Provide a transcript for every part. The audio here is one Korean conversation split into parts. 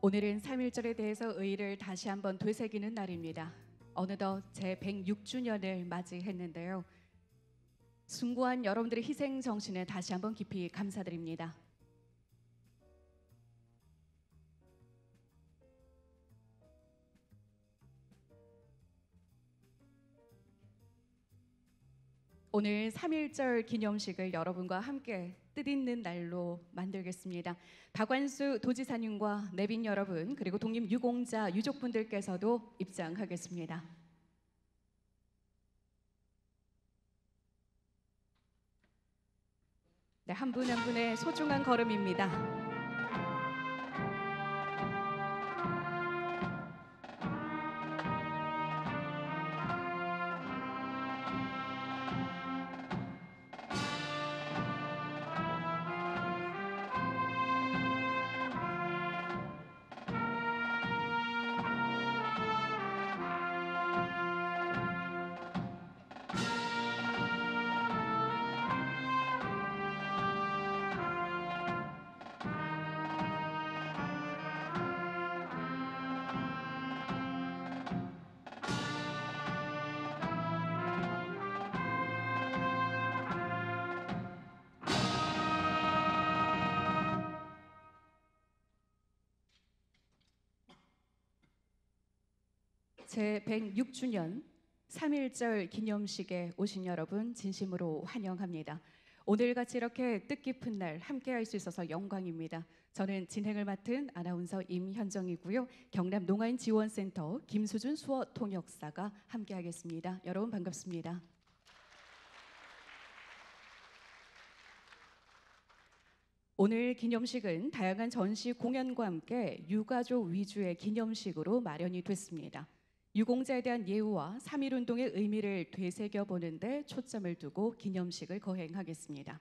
오늘은 3.1절에 대해서 의의를 다시 한번 되새기는 날입니다. 어느덧 제106주년을 맞이했는데요. 숭고한 여러분들의 희생 정신에 다시 한번 깊이 감사드립니다. 오늘 3.1절 기념식을 여러분과 함께 뜻있는 날로 만들겠습니다. 박완수 도지사님과 내빈 여러분 그리고 독립유공자 유족분들께서도 입장하겠습니다. 네, 한 분 한 분의 소중한 걸음입니다. 제106주년 3.1절 기념식에 오신 여러분 진심으로 환영합니다. 오늘같이 이렇게 뜻깊은 날 함께할 수 있어서 영광입니다. 저는 진행을 맡은 아나운서 임현정이고요. 경남 농아인 지원센터 김수준 수어 통역사가 함께하겠습니다. 여러분 반갑습니다. 오늘 기념식은 다양한 전시 공연과 함께 유가족 위주의 기념식으로 마련이 됐습니다. 유공자에 대한 예우와 3.1운동의 의미를 되새겨보는 데 초점을 두고 기념식을 거행하겠습니다.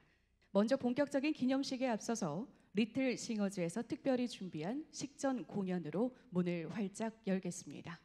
먼저 본격적인 기념식에 앞서서 리틀 싱어즈에서 특별히 준비한 식전 공연으로 문을 활짝 열겠습니다.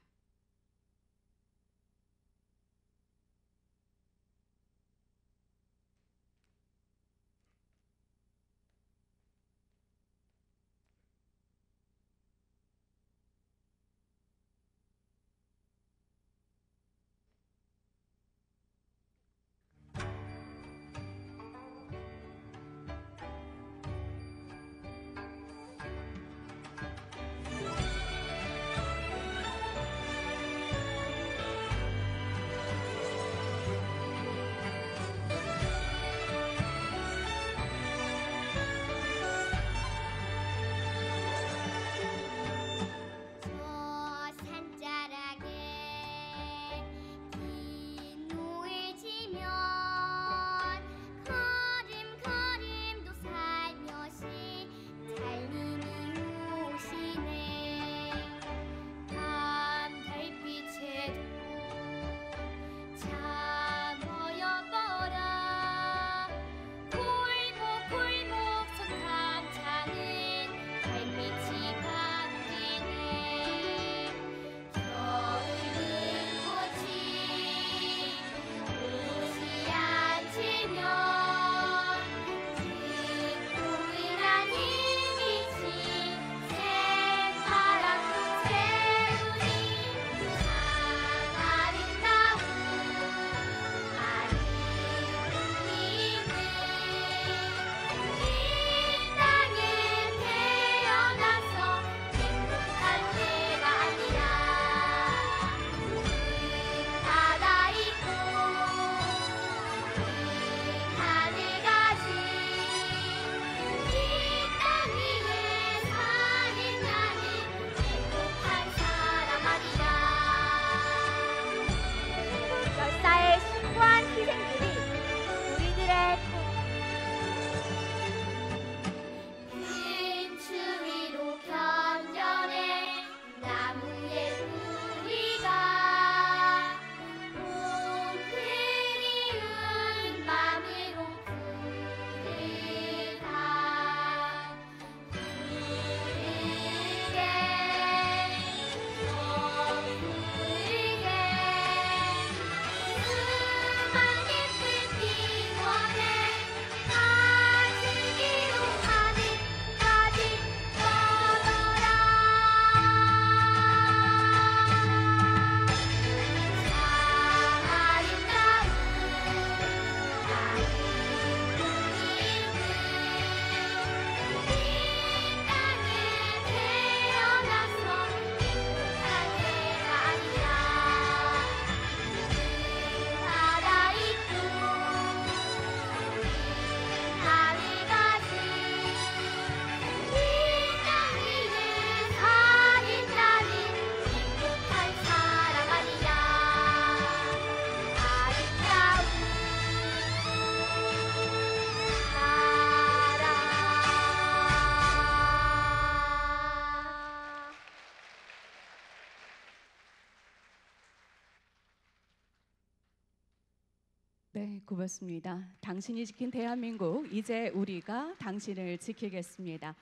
네, 고맙습니다. 당신이 지킨 대한민국, 이제 우리가 당신을 지키겠습니다.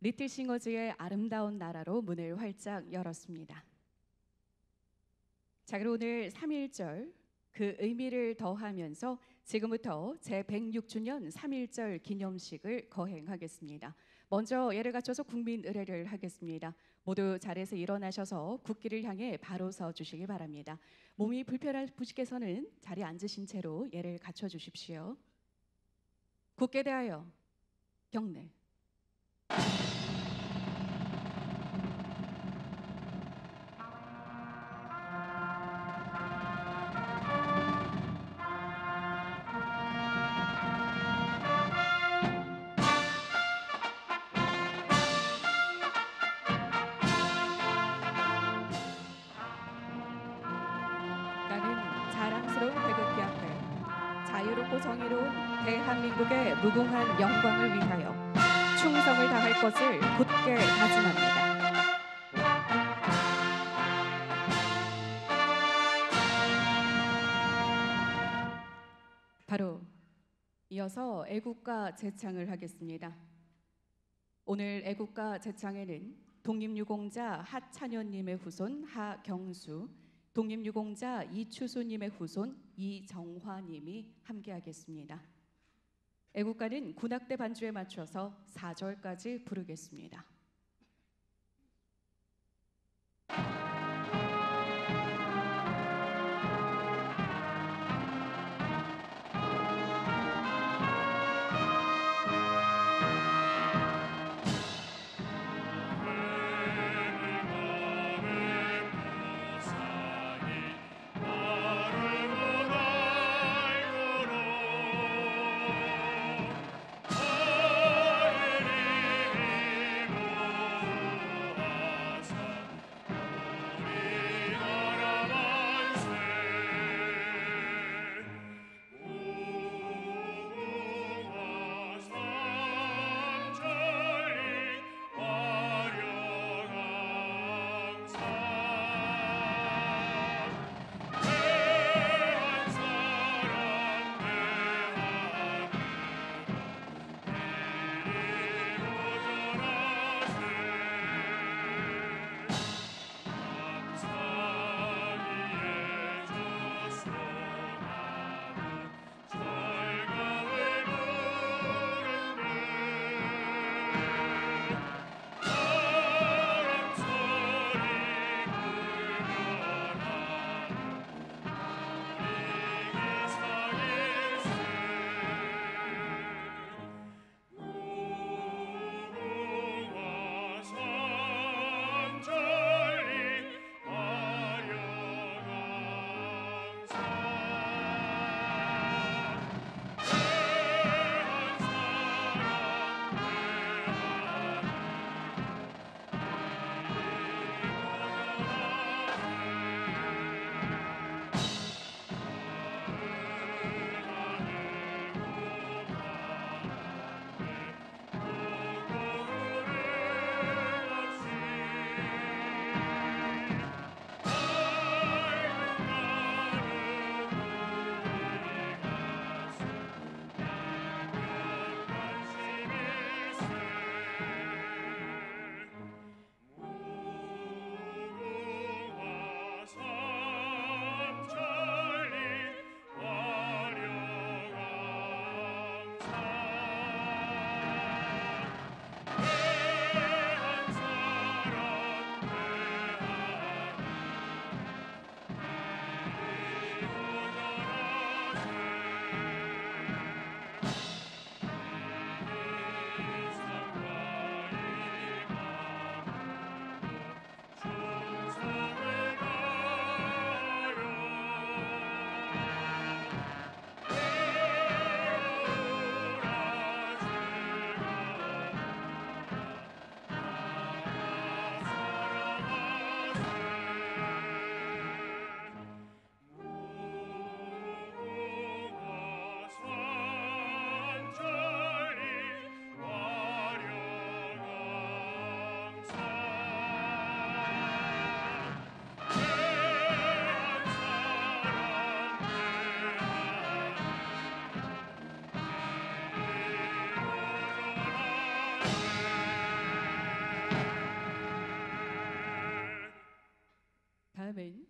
리틀 싱어즈의 아름다운 나라로 문을 활짝 열었습니다. 자, 그럼 오늘 3.1절 그 의미를 더하면서 지금부터 제106주년 3.1절 기념식을 거행하겠습니다. 먼저 예를 갖춰서 국민 의례를 하겠습니다. 모두 자리에서 일어나셔서 국기를 향해 바로 서 주시기 바랍니다. 몸이 불편한 분께서는 자리에 앉으신 채로 예를 갖춰 주십시오. 국기에 대하여 경례. 나는 자랑스러운 태극기 앞에 자유롭고 정의로운 대한민국의 무궁한 영광을 위하여 충성을 다할 것을 굳게 다짐합니다. 바로 이어서 애국가 제창을 하겠습니다. 오늘 애국가 제창에는 독립유공자 하찬현님의 후손 하경수, 독립유공자 이추수님의 후손 이정화님이 함께하겠습니다. 애국가는 군악대 반주에 맞춰서 4절까지 부르겠습니다.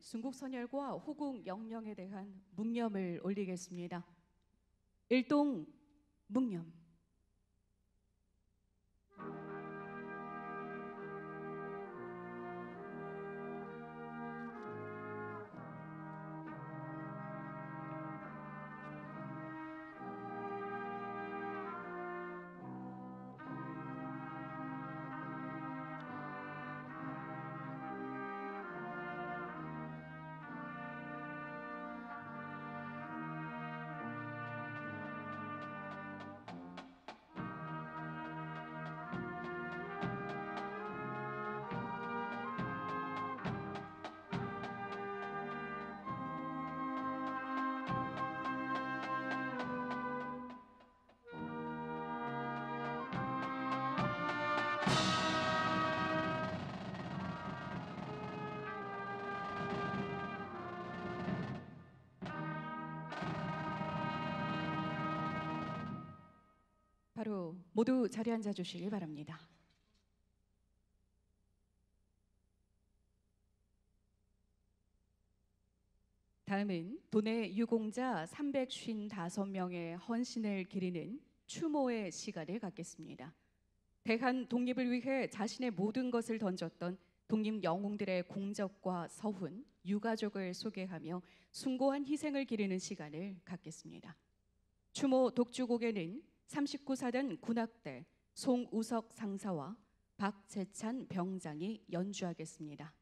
순국 선열과 호국 영령에 대한 묵념을 올리겠습니다. 일동 묵념. 바로 모두 자리에 앉아 주시길 바랍니다. 다음은 도내 유공자 355명의 헌신을 기리는 추모의 시간을 갖겠습니다. 대한 독립을 위해 자신의 모든 것을 던졌던 독립 영웅들의 공적과 서훈, 유가족을 소개하며 숭고한 희생을 기리는 시간을 갖겠습니다. 추모 독주곡에는 39사단 군악대 송우석 상사와 박재찬 병장이 연주하겠습니다.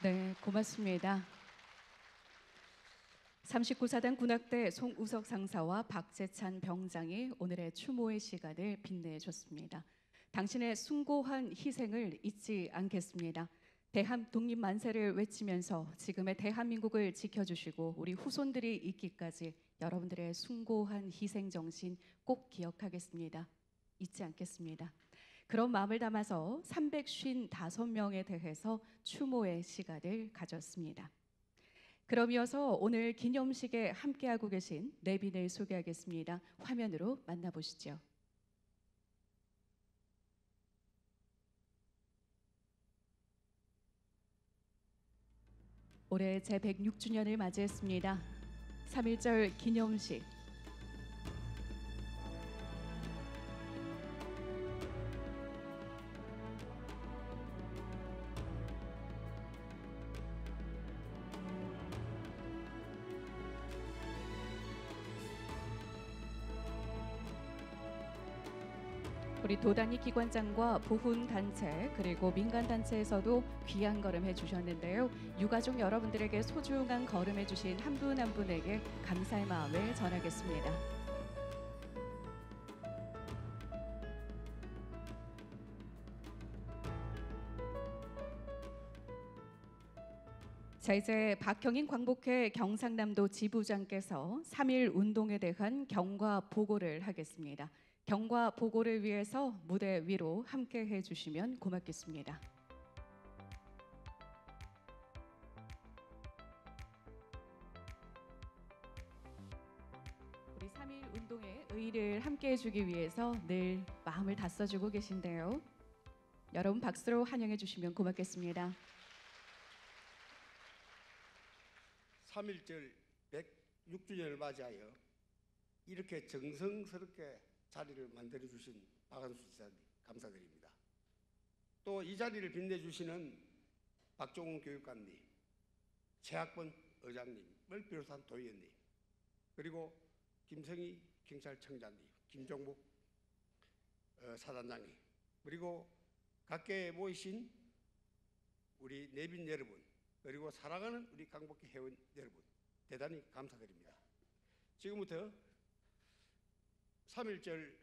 네, 고맙습니다. 39사단 군악대 송우석 상사와 박재찬 병장이 오늘의 추모의 시간을 빛내줬습니다. 당신의 숭고한 희생을 잊지 않겠습니다. 대한 독립 만세를 외치면서 지금의 대한민국을 지켜주시고 우리 후손들이 있기까지 여러분들의 숭고한 희생 정신 꼭 기억하겠습니다. 잊지 않겠습니다. 그런 마음을 담아서 355명에 대해서 추모의 시간을 가졌습니다. 그럼 이어서 오늘 기념식에 함께하고 계신 내빈을 소개하겠습니다. 화면으로 만나보시죠. 올해 제106주년을 맞이했습니다. 3.1절 기념식. 우리 도단위 기관장과 보훈단체 그리고 민간단체에서도 귀한 걸음 해주셨는데요. 유가족 여러분들에게 소중한 걸음 해주신 한 분 한 분에게 감사의 마음을 전하겠습니다. 자, 이제 박형인 광복회 경상남도 지부장께서 3.1 운동에 대한 경과 보고를 하겠습니다. 경과 보고를 위해서 무대 위로 함께 해주시면 고맙겠습니다. 우리 3.1 운동의 의의를 함께 해주기 위해서 늘 마음을 다 써주고 계신데요. 여러분 박수로 환영해 주시면 고맙겠습니다. 3.1절 106주년을 맞이하여 이렇게 정성스럽게 자리를 만들어 주신 박한수 지사님 감사드립니다. 또 이 자리를 빛내주시는 박종훈 교육감님, 최학번 의장님을 비롯한 도의원님, 그리고 김성희 경찰청장님, 김종국 사단장님, 그리고 각계에 모이신 우리 내빈 여러분, 그리고 사랑하는 우리 광복회 회원 여러분, 대단히 감사드립니다. 지금부터 3.1절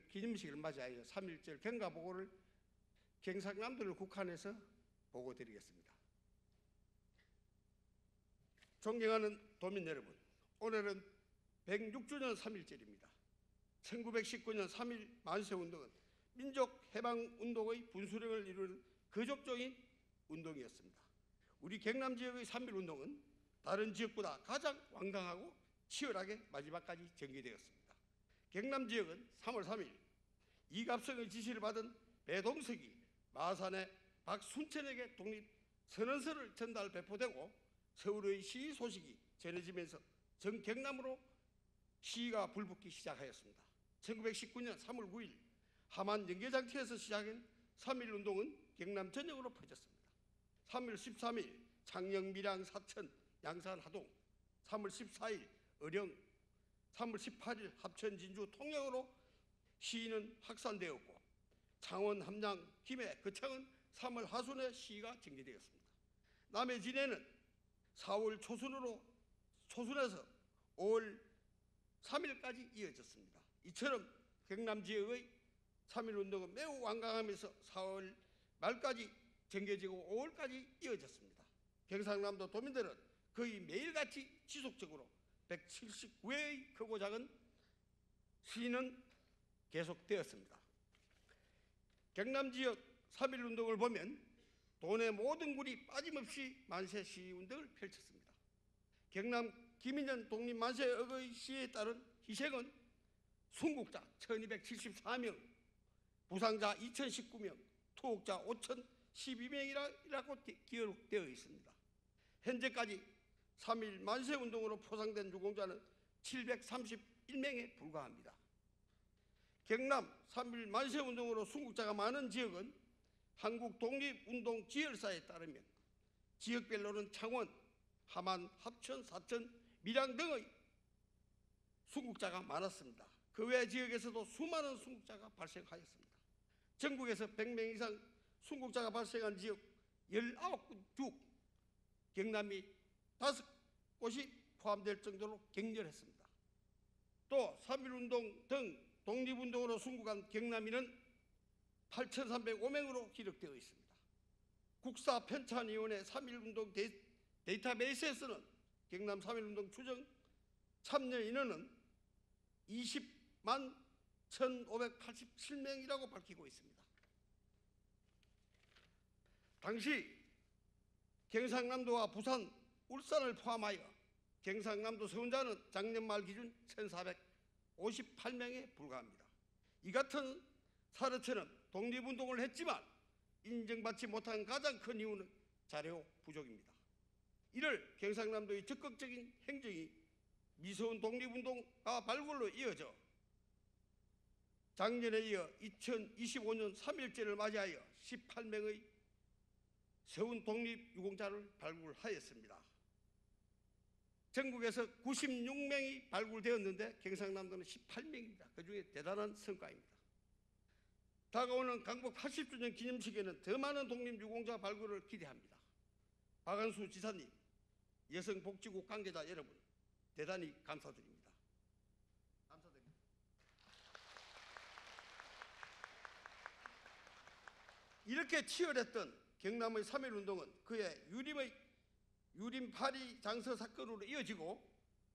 기념식을 맞이하여 3.1절 경과보고를 경상남도를 국한해서 보고드리겠습니다. 존경하는 도민 여러분, 오늘은 106주년 3.1절입니다. 1919년 3.1 만세운동은 민족해방운동의 분수령을 이루는 거족적인 운동이었습니다. 우리 경남 지역의 3.1 운동은 다른 지역보다 가장 완강하고 치열하게 마지막까지 전개되었습니다. 경남 지역은 3월 3일 이갑성의 지시를 받은 배동석이 마산의 박순천에게 독립선언서를 전달 배포되고 서울의 시위 소식이 전해지면서 전 경남으로 시위가 불붙기 시작하였습니다. 1919년 3월 9일 함안 연계장터에서 시작한 3.1 운동은 경남 전역으로 퍼졌습니다. 3월 13일 창녕, 밀양, 사천, 양산, 하동, 3월 14일 의령, 3월 18일 합천, 진주, 통영으로 시위는 확산되었고 창원, 함양, 김해, 거창은 3월 하순에 시위가 전개되었습니다. 남해 진해는 4월 초순에서 5월 3일까지 이어졌습니다. 이처럼 경남 지역의 3.1 운동은 매우 완강하면서 4월 말까지 전개되고 5월까지 이어졌습니다. 경상남도 도민들은 거의 매일같이 지속적으로 179회의 크고 작은 시위는 계속되었습니다. 경남 지역 3.1 운동을 보면 도내 모든 굴이 빠짐없이 만세 시위 운동을 펼쳤습니다. 경남 김인현 독립 만세의 시위에 따른 희생은 순국자 1274명, 부상자 2019명, 투옥자 5012명이라고 기록되어 있습니다. 현재까지 3.1 만세운동으로 포상된 유공자는 731명에 불과합니다. 경남 3.1 만세운동으로 순국자가 많은 지역은 한국독립운동 지열사에 따르면 지역별로는 창원, 함안, 합천, 사천, 밀양 등의 순국자가 많았습니다. 그 외 지역에서도 수많은 순국자가 발생하였습니다. 전국에서 100명 이상 순국자가 발생한 지역 19주 경남이 5곳이 포함될 정도로 격렬했습니다. 또 3.1운동 등 독립운동으로 순국한 경남인은 8,305명으로 기록되어 있습니다. 국사편찬위원회 3.1운동 데이터베이스에서는 경남 3.1운동 추정 참여 인원은 20만 1,587명이라고 밝히고 있습니다. 당시 경상남도와 부산, 울산을 포함하여 경상남도 서원자는 작년 말 기준 1,458명에 불과합니다. 이 같은 사례처럼 독립운동을 했지만 인정받지 못한 가장 큰 이유는 자료 부족입니다. 이를 경상남도의 적극적인 행정이 미서운 독립운동가 발굴로 이어져 작년에 이어 2025년 3.1절을 맞이하여 18명의 서운 독립유공자를 발굴하였습니다. 전국에서 96명이 발굴되었는데 경상남도는 18명입니다. 그중에 대단한 성과입니다. 다가오는 강복 80주년 기념식에는 더 많은 독립유공자 발굴을 기대합니다. 박한수 지사님, 여성복지국 관계자 여러분, 대단히 감사드립니다. 감사드립니다. 이렇게 치열했던 경남의 3.1운동은 그의 유림 파리 장서 사건으로 이어지고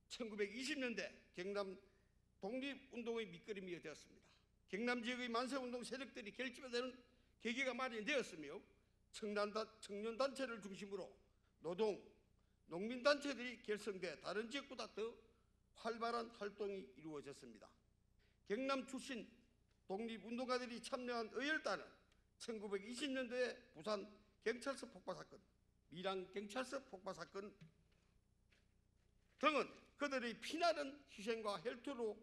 1920년대 경남 독립운동의 밑거름이 되었습니다. 경남 지역의 만세운동 세력들이 결집되는 계기가 마련되었으며 청년단체를 중심으로 노동, 농민단체들이 결성돼 다른 지역보다 더 활발한 활동이 이루어졌습니다. 경남 출신 독립운동가들이 참여한 의열단은 1920년도에 부산 경찰서 폭파 사건, 밀양 경찰서 폭파 사건 등은 그들의 피나는 희생과 혈투로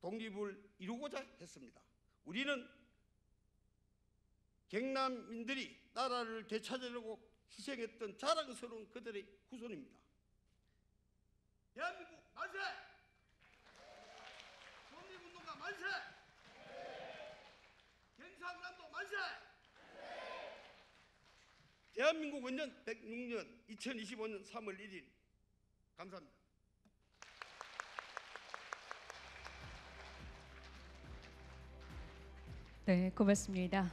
독립을 이루고자 했습니다. 우리는 경남민들이 나라를 되찾으려고 희생했던 자랑스러운 그들의 후손입니다. 대한민국 만세! 독립운동가 만세! 경상남도 만세! 대한민국 원년 106년 2025년 3월 1일 감사합니다. 네, 고맙습니다.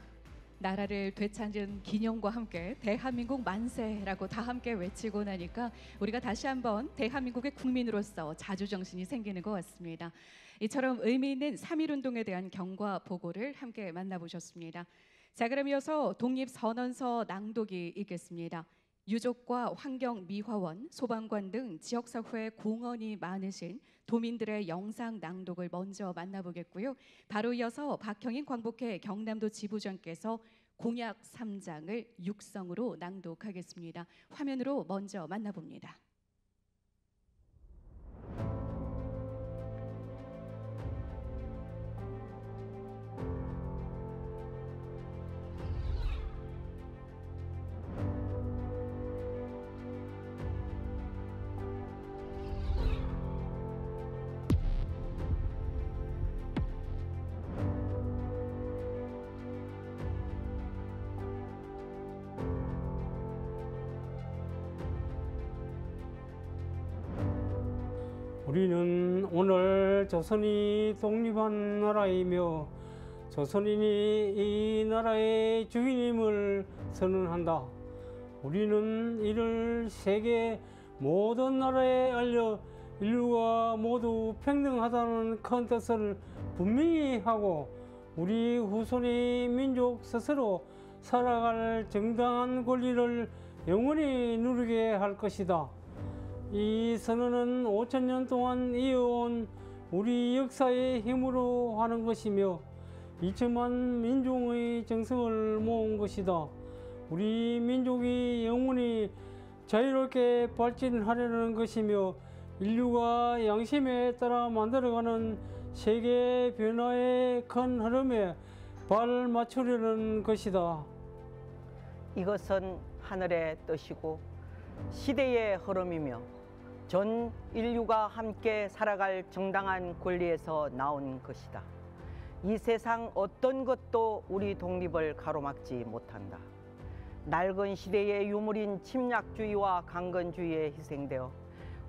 나라를 되찾은 기념과 함께 대한민국 만세라고 다 함께 외치고 나니까 우리가 다시 한번 대한민국의 국민으로서 자주정신이 생기는 것 같습니다. 이처럼 의미 있는 3.1운동에 대한 경과 보고를 함께 만나보셨습니다. 자, 그럼 이어서 독립선언서 낭독이 있겠습니다. 유족과 환경미화원, 소방관 등 지역사회에 공헌이 많으신 도민들의 영상 낭독을 먼저 만나보겠고요. 바로 이어서 박형인 광복회 경남도 지부장께서 공약 3장을 육성으로 낭독하겠습니다. 화면으로 먼저 만나봅니다. 우리는 오늘 조선이 독립한 나라이며 조선인이 이 나라의 주인임을 선언한다. 우리는 이를 세계 모든 나라에 알려 인류가 모두 평등하다는 큰 뜻을 분명히 하고 우리 후손이 민족 스스로 살아갈 정당한 권리를 영원히 누리게 할 것이다. 이 선언은 5,000년 동안 이어온 우리 역사의 힘으로 하는 것이며 2천만 민족의 정성을 모은 것이다. 우리 민족이 영원히 자유롭게 발전하려는 것이며 인류가 양심에 따라 만들어가는 세계 변화의 큰 흐름에 발 맞추려는 것이다. 이것은 하늘의 뜻이고 시대의 흐름이며 전 인류가 함께 살아갈 정당한 권리에서 나온 것이다. 이 세상 어떤 것도 우리 독립을 가로막지 못한다. 낡은 시대의 유물인 침략주의와 강건주의에 희생되어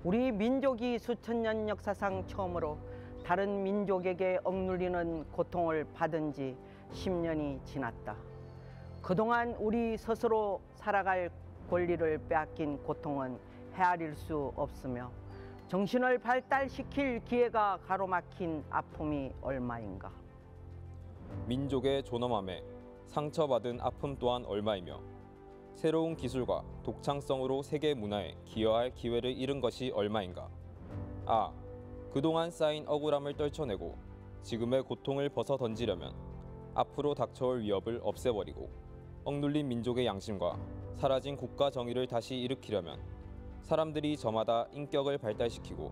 우리 민족이 수천 년 역사상 처음으로 다른 민족에게 억눌리는 고통을 받은 지 10년이 지났다. 그동안 우리 스스로 살아갈 권리를 빼앗긴 고통은 헤아릴 수 없으며 정신을 발달시킬 기회가 가로막힌 아픔이 얼마인가. 민족의 존엄함에 상처받은 아픔 또한 얼마이며 새로운 기술과 독창성으로 세계 문화에 기여할 기회를 잃은 것이 얼마인가. 그동안 쌓인 억울함을 떨쳐내고 지금의 고통을 벗어던지려면 앞으로 닥쳐올 위협을 없애버리고 억눌린 민족의 양심과 사라진 국가 정의를 다시 일으키려면 사람들이 저마다 인격을 발달시키고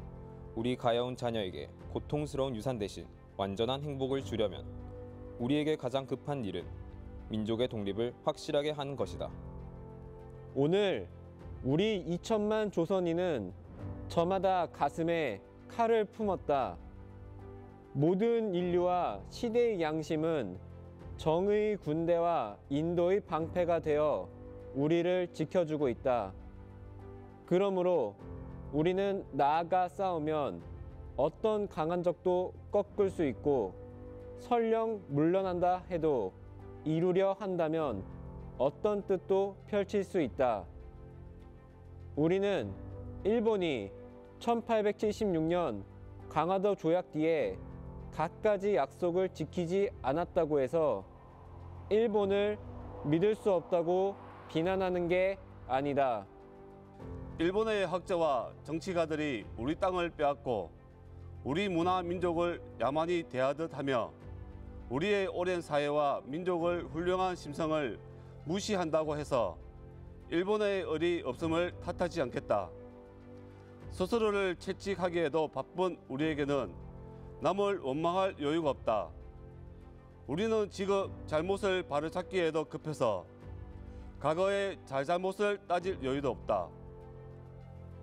우리 가여운 자녀에게 고통스러운 유산 대신 완전한 행복을 주려면 우리에게 가장 급한 일은 민족의 독립을 확실하게 하는 것이다. 오늘 우리 2천만 조선인은 저마다 가슴에 칼을 품었다. 모든 인류와 시대의 양심은 정의 군대와 인도의 방패가 되어 우리를 지켜주고 있다. 그러므로 우리는 나아가 싸우면 어떤 강한 적도 꺾을 수 있고 설령 물러난다 해도 이루려 한다면 어떤 뜻도 펼칠 수 있다. 우리는 일본이 1876년 강화도 조약 뒤에 갖가지 약속을 지키지 않았다고 해서 일본을 믿을 수 없다고 비난하는 게 아니다. 일본의 학자와 정치가들이 우리 땅을 빼앗고 우리 문화 민족을 야만이 대하듯 하며 우리의 오랜 사회와 민족을 훌륭한 심성을 무시한다고 해서 일본의 의리 없음을 탓하지 않겠다. 스스로를 채찍하기에도 바쁜 우리에게는 남을 원망할 여유가 없다. 우리는 지금 잘못을 바로잡기에도 급해서 과거의 잘잘못을 따질 여유도 없다.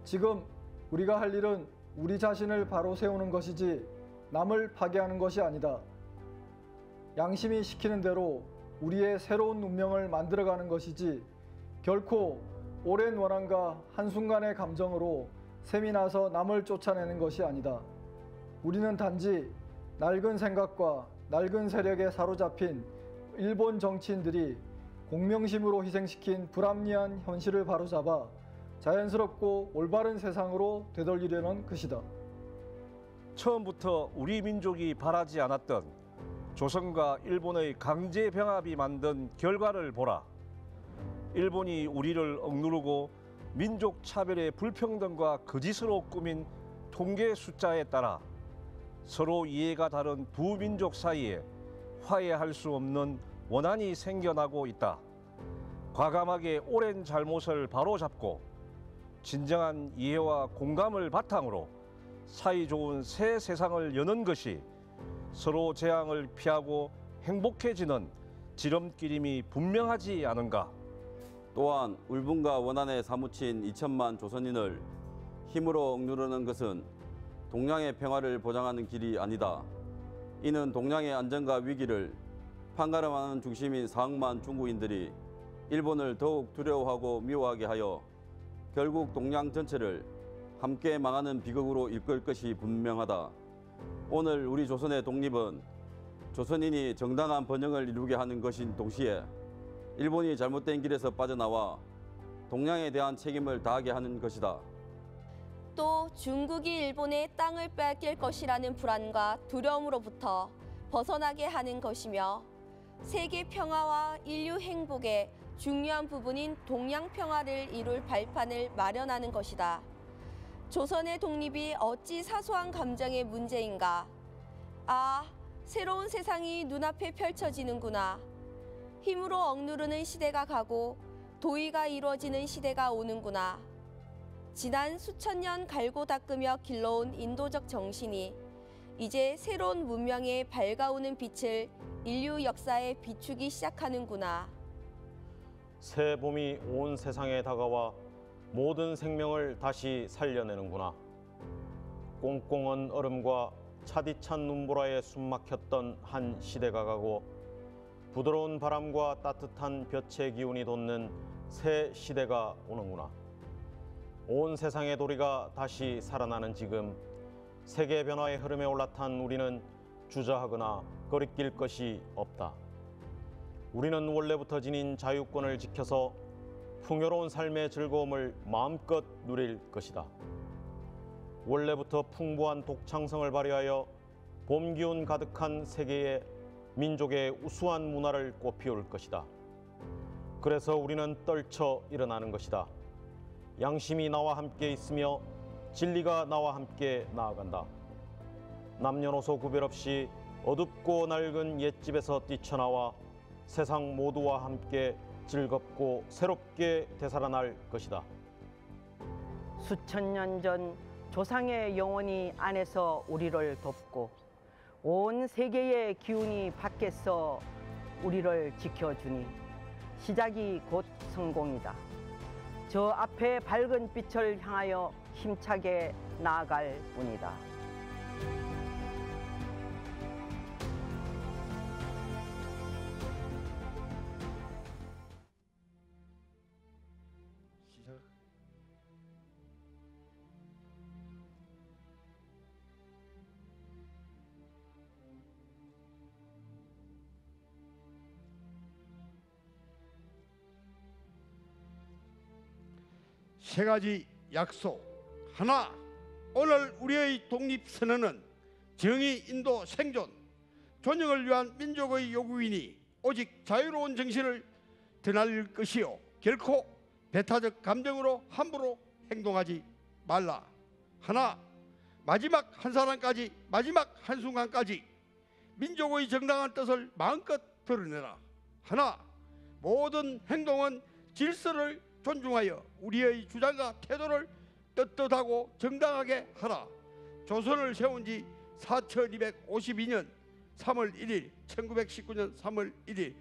지금 우리가 할 일은 우리 자신을 바로 세우는 것이지 남을 파괴하는 것이 아니다. 양심이 시키는 대로 우리의 새로운 운명을 만들어가는 것이지 결코 오랜 원한과 한순간의 감정으로 셈이 나서 남을 쫓아내는 것이 아니다. 우리는 단지 낡은 생각과 낡은 세력에 사로잡힌 일본 정치인들이 공명심으로 희생시킨 불합리한 현실을 바로잡아 자연스럽고 올바른 세상으로 되돌리려는 것이다. 처음부터 우리 민족이 바라지 않았던 조선과 일본의 강제 병합이 만든 결과를 보라. 일본이 우리를 억누르고 민족 차별의 불평등과 거짓으로 꾸민 통계 숫자에 따라 서로 이해가 다른 두 민족 사이에 화해할 수 없는 원한이 생겨나고 있다. 과감하게 오랜 잘못을 바로잡고 진정한 이해와 공감을 바탕으로 사이좋은 새 세상을 여는 것이 서로 재앙을 피하고 행복해지는 지름길임이 분명하지 않은가. 또한 울분과 원한에 사무친 2천만 조선인을 힘으로 억누르는 것은 동양의 평화를 보장하는 길이 아니다. 이는 동양의 안전과 위기를 판가름하는 중심인 4억만 중국인들이 일본을 더욱 두려워하고 미워하게 하여 결국 동양 전체를 함께 망하는 비극으로 이끌 것이 분명하다. 오늘 우리 조선의 독립은 조선인이 정당한 번영을 이루게 하는 것인 동시에 일본이 잘못된 길에서 빠져나와 동양에 대한 책임을 다하게 하는 것이다. 또 중국이 일본의 땅을 빼앗길 것이라는 불안과 두려움으로부터 벗어나게 하는 것이며 세계 평화와 인류 행복의 중요한 부분인 동양 평화를 이룰 발판을 마련하는 것이다. 조선의 독립이 어찌 사소한 감정의 문제인가. 새로운 세상이 눈앞에 펼쳐지는구나. 힘으로 억누르는 시대가 가고 도의가 이루어지는 시대가 오는구나. 지난 수천 년 갈고 닦으며 길러온 인도적 정신이 이제 새로운 문명의 밝아오는 빛을 인류 역사에 비추기 시작하는구나. 새 봄이 온 세상에 다가와 모든 생명을 다시 살려내는구나. 꽁꽁한 얼음과 차디찬 눈보라에 숨막혔던 한 시대가 가고 부드러운 바람과 따뜻한 볕의 기운이 돋는 새 시대가 오는구나. 온 세상의 도리가 다시 살아나는 지금, 세계 변화의 흐름에 올라탄 우리는 주저하거나 거리낄 것이 없다. 우리는 원래부터 지닌 자유권을 지켜서 풍요로운 삶의 즐거움을 마음껏 누릴 것이다. 원래부터 풍부한 독창성을 발휘하여 봄 기운 가득한 세계에 민족의 우수한 문화를 꽃피울 것이다. 그래서 우리는 떨쳐 일어나는 것이다. 양심이 나와 함께 있으며 진리가 나와 함께 나아간다. 남녀노소 구별 없이 어둡고 낡은 옛집에서 뛰쳐나와 세상 모두와 함께 즐겁고 새롭게 되살아날 것이다. 수천 년 전 조상의 영혼이 안에서 우리를 돕고 온 세계의 기운이 밖에서 우리를 지켜주니 시작이 곧 성공이다. 저 앞에 밝은 빛을 향하여 힘차게 나아갈 뿐이다. 세 가지 약속. 하나, 오늘 우리의 독립선언은 정의, 인도, 생존, 존영을 위한 민족의 요구이니 오직 자유로운 정신을 드날릴 것이요 결코 배타적 감정으로 함부로 행동하지 말라. 하나, 마지막 한 사람까지, 마지막 한순간까지 민족의 정당한 뜻을 마음껏 드러내라. 하나, 모든 행동은 질서를 존중하여 우리의 주장과 태도를 떳떳하고 정당하게 하라. 조선을 세운 지 4252년 3월 1일 1919년 3월 1일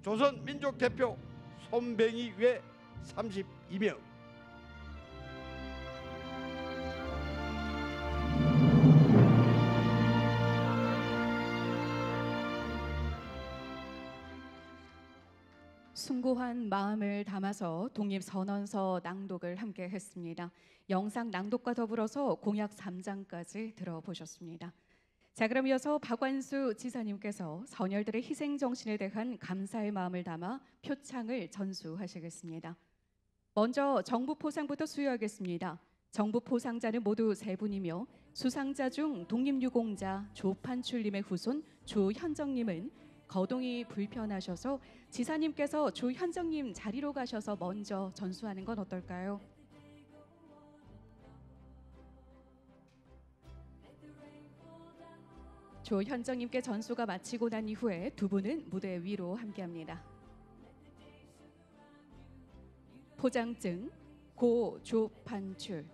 조선 민족 대표 손뱅이 외 32명. 숭고한 마음을 담아서 독립선언서 낭독을 함께 했습니다. 영상 낭독과 더불어서 공약 3장까지 들어보셨습니다. 자, 그럼 이어서 박완수 지사님께서 선열들의 희생 정신에 대한 감사의 마음을 담아 표창을 전수하시겠습니다. 먼저 정부 포상부터 수여하겠습니다. 정부 포상자는 모두 3분이며 수상자 중 독립유공자 조판출님의 후손 조현정님은 거동이 불편하셔서 지사님께서 조현정님 자리로 가셔서 먼저 전수하는 건 어떨까요? 조현정님께 전수가 마치고 난 이후에 두 분은 무대 위로 함께합니다. 포장증 고 조판출.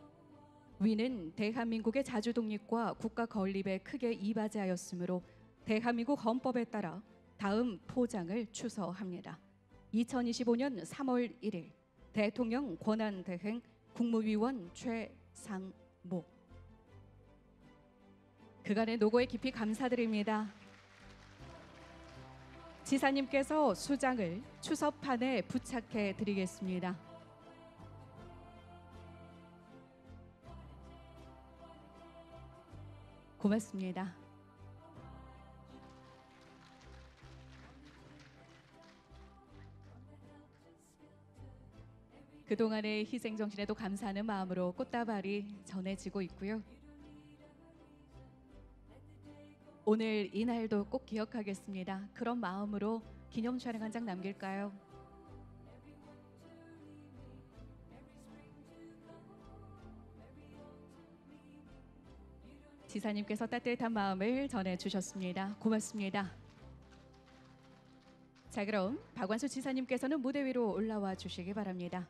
위는 대한민국의 자주독립과 국가 건립에 크게 이바지하였으므로 대한민국 헌법에 따라 다음 포장을 추서합니다. 2025년 3월 1일 대통령 권한대행 국무위원 최상목. 그간의 노고에 깊이 감사드립니다. 지사님께서 수장을 추서판에 부착해 드리겠습니다. 고맙습니다. 그동안의 희생정신에도 감사하는 마음으로 꽃다발이 전해지고 있고요. 오늘 이날도 꼭 기억하겠습니다. 그런 마음으로 기념 촬영 한 장 남길까요? 지사님께서 따뜻한 마음을 전해주셨습니다. 고맙습니다. 자, 그럼 박완수 지사님께서는 무대 위로 올라와 주시기 바랍니다.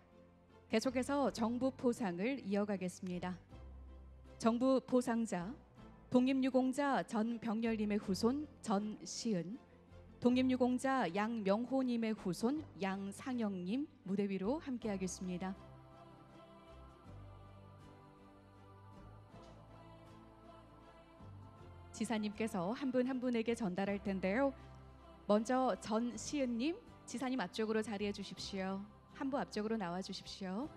계속해서 정부 포상을 이어가겠습니다. 정부 포상자 독립유공자 전병렬님의 후손 전시은, 독립유공자 양명호님의 후손 양상영님 무대 위로 함께하겠습니다. 지사님께서 한 분 한 분에게 전달할 텐데요. 먼저 전시은님, 지사님 앞쪽으로 자리해 주십시오. 한부 앞쪽으로 나와 주십시오.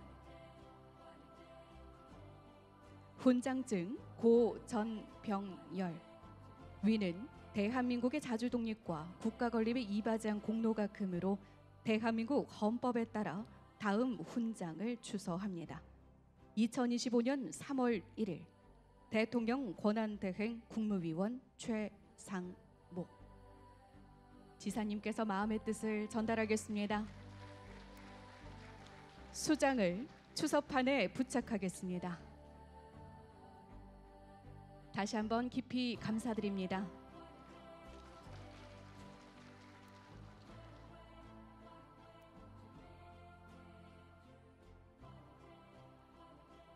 훈장증 고전병열. 위는 대한민국의 자주독립과 국가건립의 이바지한 공로가 크므로 대한민국 헌법에 따라 다음 훈장을 추서합니다. 2025년 3월 1일 대통령 권한대행 국무위원 최상목. 지사님께서 마음의 뜻을 전달하겠습니다. 수장을 추서판에 부착하겠습니다. 다시 한번 깊이 감사드립니다.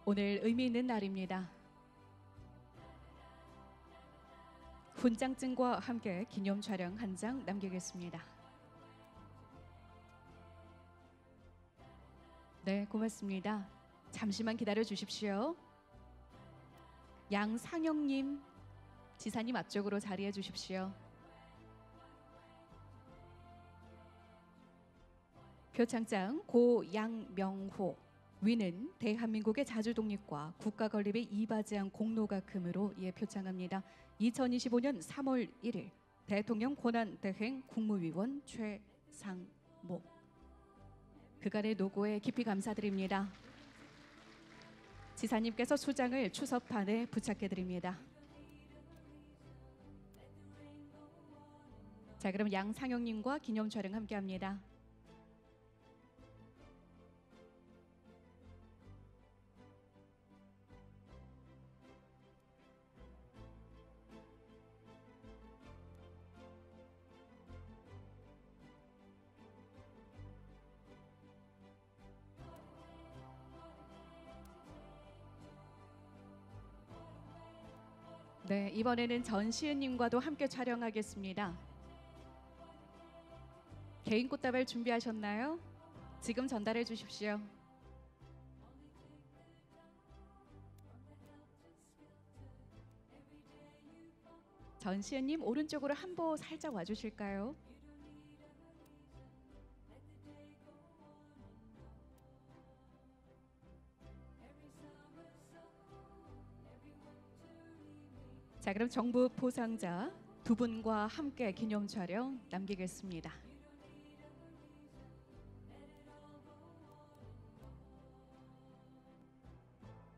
오늘 의미 있는 날입니다. 훈장증과 함께 기념 촬영 한 장 남기겠습니다. 네, 고맙습니다. 잠시만 기다려 주십시오. 양상영님, 지사님 앞쪽으로 자리해 주십시오. 표창장 고양명호. 위는 대한민국의 자주독립과 국가건립의 이바지한 공로가 크므로 이에 표창합니다. 2025년 3월 1일 대통령 권한대행 국무위원 최상목. 그간의 노고에 깊이 감사드립니다. 지사님께서 수장을 추서판에 부착해드립니다. 자, 그럼 양상영님과 기념 촬영 함께합니다. 네, 이번에는 전시은님과도 함께 촬영하겠습니다. 개인 꽃다발 준비하셨나요? 지금 전달해 주십시오. 전시은님 오른쪽으로 한보 살짝 와주실까요? 자, 그럼 정부 포상자 두 분과 함께 기념 촬영 남기겠습니다.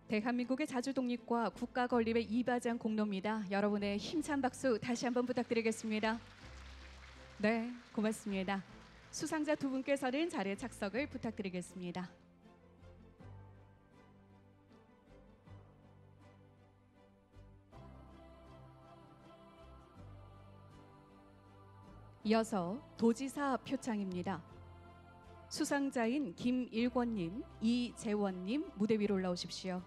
대한민국의 자주독립과 국가건립의 이바지한 공로입니다. 여러분의 힘찬 박수 다시 한번 부탁드리겠습니다. 네, 고맙습니다. 수상자 두 분께서는 자리에 착석을 부탁드리겠습니다. 이어서 도지사 표창입니다. 수상자인 김일권님, 이재원님 무대 위로 올라오십시오.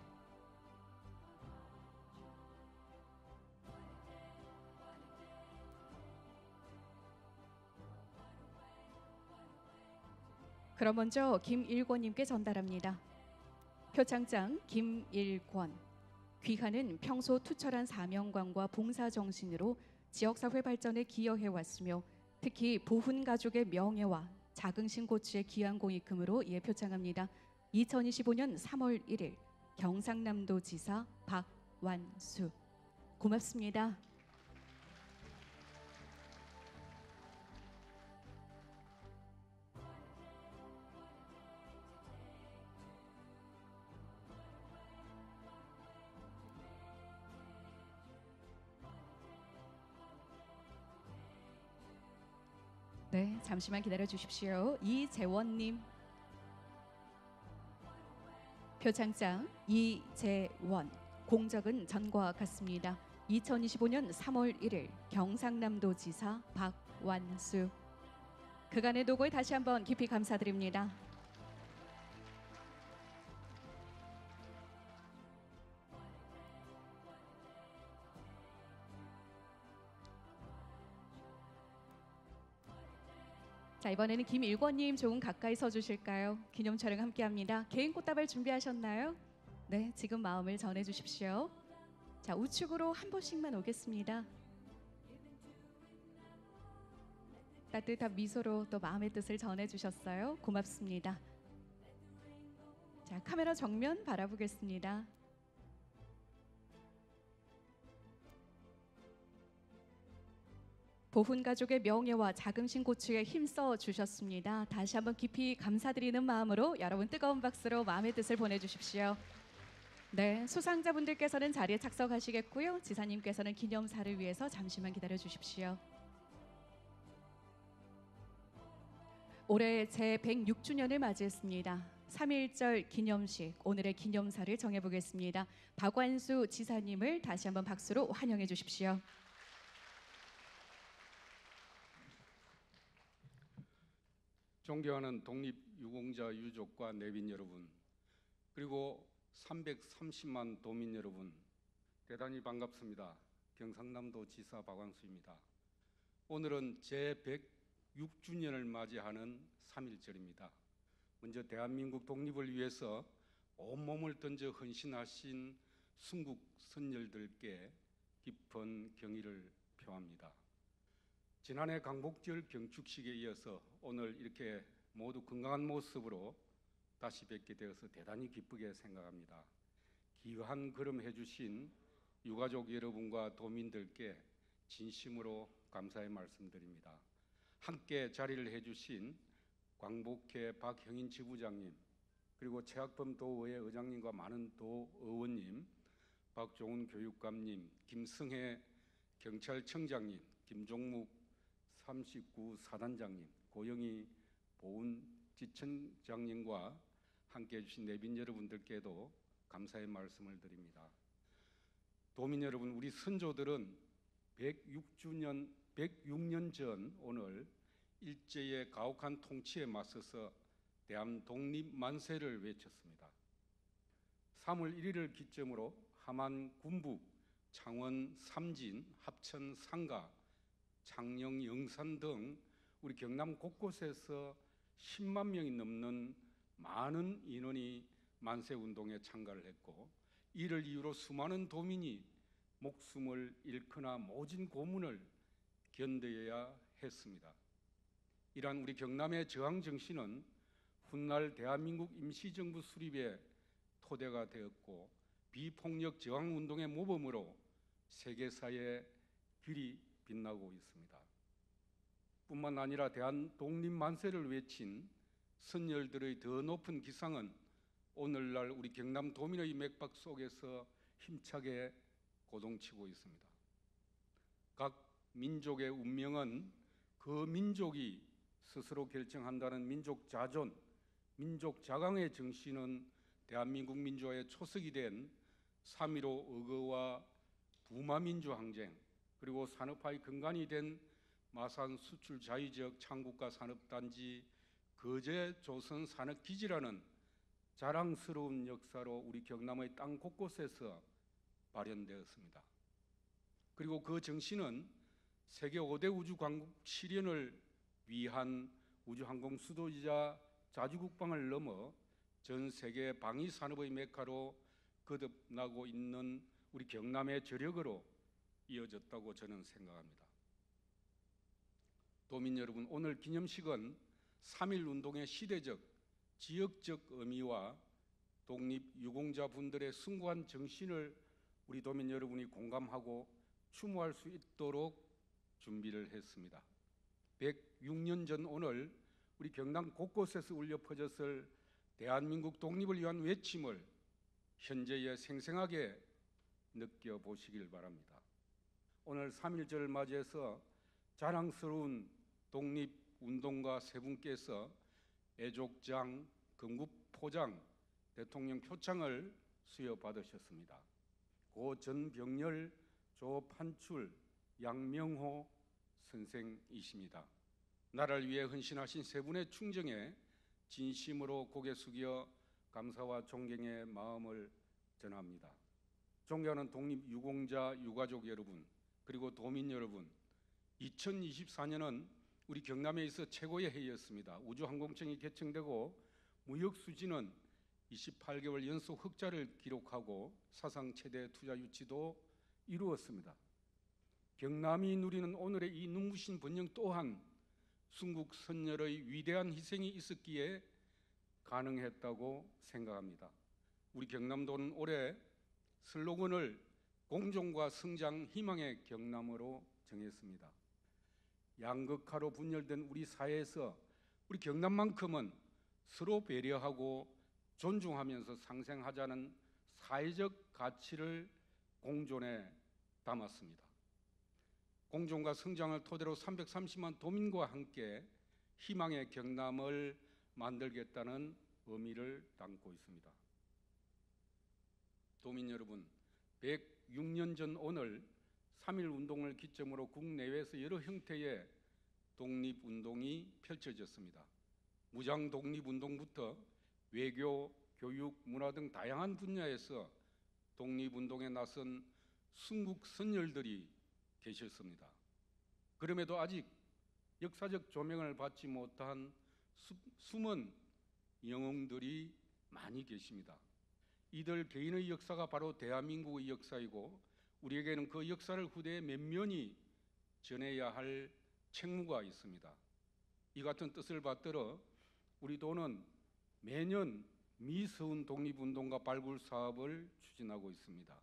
그럼 먼저 김일권님께 전달합니다. 표창장 김일권. 귀하는 평소 투철한 사명감과 봉사정신으로 지역사회 발전에 기여해왔으며 특히 보훈 가족의 명예와 자긍심 고취에 기여한 공익금으로 이에 표창합니다. 2025년 3월 1일 경상남도 지사 박완수. 고맙습니다. 네, 잠시만 기다려 주십시오. 이재원님. 표창장 이재원. 공적은 전과 같습니다. 2025년 3월 1일 경상남도 지사 박완수. 그간의 노고에 다시 한번 깊이 감사드립니다. 자, 이번에는 김일권님 조금 가까이 서주실까요? 기념 촬영 함께합니다. 개인 꽃다발 준비하셨나요? 네, 지금 마음을 전해주십시오. 자, 우측으로 한 번씩만 오겠습니다. 따뜻한 미소로 또 마음의 뜻을 전해주셨어요. 고맙습니다. 자, 카메라 정면 바라보겠습니다. 보훈 가족의 명예와 자긍심 고취에 힘써 주셨습니다. 다시 한번 깊이 감사드리는 마음으로 여러분 뜨거운 박수로 마음의 뜻을 보내주십시오. 네, 수상자분들께서는 자리에 착석하시겠고요. 지사님께서는 기념사를 위해서 잠시만 기다려 주십시오. 올해 제106주년을 맞이했습니다. 3.1절 기념식, 오늘의 기념사를 정해보겠습니다. 박완수 지사님을 다시 한번 박수로 환영해 주십시오. 존경하는 독립유공자 유족과 내빈 여러분, 그리고 330만 도민 여러분, 대단히 반갑습니다. 경상남도 지사 박완수입니다. 오늘은 제106주년을 맞이하는 3.1절입니다. 먼저 대한민국 독립을 위해서 온몸을 던져 헌신하신 순국 선열들께 깊은 경의를 표합니다. 지난해 광복절 경축식에 이어서 오늘 이렇게 모두 건강한 모습으로 다시 뵙게 되어서 대단히 기쁘게 생각합니다. 귀한 걸음 해주신 유가족 여러분과 도민들께 진심으로 감사의 말씀드립니다. 함께 자리를 해주신 광복회 박형인 지부장님, 그리고 최학범 도의회 의장님과 많은 도의원님, 박종훈 교육감님, 김승혜 경찰청장님, 김종묵 39 사단장님, 고영희 보훈지청장님과 함께해 주신 내빈 여러분들께도 감사의 말씀을 드립니다. 도민 여러분, 우리 선조들은 106년 전 오늘 일제의 가혹한 통치에 맞서서 대한 독립 만세를 외쳤습니다. 3월 1일을 기점으로 함안 군북, 창원 삼진, 합천 상가, 창녕 영산 등 우리 경남 곳곳에서 10만 명이 넘는 많은 인원이 만세운동에 참가를 했고, 이를 이유로 수많은 도민이 목숨을 잃거나 모진 고문을 견뎌야 했습니다. 이러한 우리 경남의 저항 정신은 훗날 대한민국 임시정부 수립의 토대가 되었고, 비폭력 저항운동의 모범으로 세계사에 길이 빛나고 있습니다. 뿐만 아니라 대한 독립만세를 외친 선열들의 더 높은 기상은 오늘날 우리 경남 도민의 맥박 속에서 힘차게 고동치고 있습니다. 각 민족의 운명은 그 민족이 스스로 결정한다는 민족 자존, 민족 자강의 정신은 대한민국 민주화의 초석이 된 3.15 의거와 부마민주항쟁, 그리고 산업화의 근간이 된 마산 수출 자유지역 창국가 산업단지 거제 조선 산업기지라는 자랑스러운 역사로 우리 경남의 땅 곳곳에서 발현되었습니다. 그리고 그 정신은 세계 5대 우주광국 실현을 위한 우주항공 수도이자 자주국방을 넘어 전 세계 방위산업의 메카로 거듭나고 있는 우리 경남의 저력으로 이어졌다고 저는 생각합니다. 도민 여러분, 오늘 기념식은 3.1운동의 시대적, 지역적 의미와 독립유공자분들의 숭고한 정신을 우리 도민 여러분이 공감하고 추모할 수 있도록 준비를 했습니다. 106년 전 오늘 우리 경남 곳곳에서 울려 퍼졌을 대한민국 독립을 위한 외침을 현재에 생생하게 느껴보시길 바랍니다. 오늘 3.1절을 맞이해서 자랑스러운 독립운동가 세 분께서 애족장, 건국포장, 대통령 표창을 수여받으셨습니다. 고 전병렬, 조판출, 양명호 선생이십니다. 나라를 위해 헌신하신 세 분의 충정에 진심으로 고개 숙여 감사와 존경의 마음을 전합니다. 존경하는 독립유공자 유가족 여러분, 그리고 도민 여러분, 2024년은 우리 경남에 있어 최고의 해였습니다. 우주항공청이 개청되고 무역수지는 28개월 연속 흑자를 기록하고 사상 최대 투자 유치도 이루었습니다. 경남이 누리는 오늘의 이 눈부신 번영 또한 순국 선열의 위대한 희생이 있었기에 가능했다고 생각합니다. 우리 경남도는 올해 슬로건을 공존과 성장, 희망의 경남으로 정했습니다. 양극화로 분열된 우리 사회에서 우리 경남만큼은 서로 배려하고 존중하면서 상생하자는 사회적 가치를 공존에 담았습니다. 공존과 성장을 토대로 330만 도민과 함께 희망의 경남을 만들겠다는 의미를 담고 있습니다. 도민 여러분, 106년 전 오늘 3.1 운동을 기점으로 국내외에서 여러 형태의 독립운동이 펼쳐졌습니다. 무장 독립운동부터 외교, 교육, 문화 등 다양한 분야에서 독립운동에 나선 순국 선열들이 계셨습니다. 그럼에도 아직 역사적 조명을 받지 못한 숨은 영웅들이 많이 계십니다. 이들 개인의 역사가 바로 대한민국의 역사이고 우리에게는 그 역사를 후대에 면면히 전해야 할 책무가 있습니다. 이 같은 뜻을 받들어 우리 도는 매년 미서운 독립운동가 발굴 사업을 추진하고 있습니다.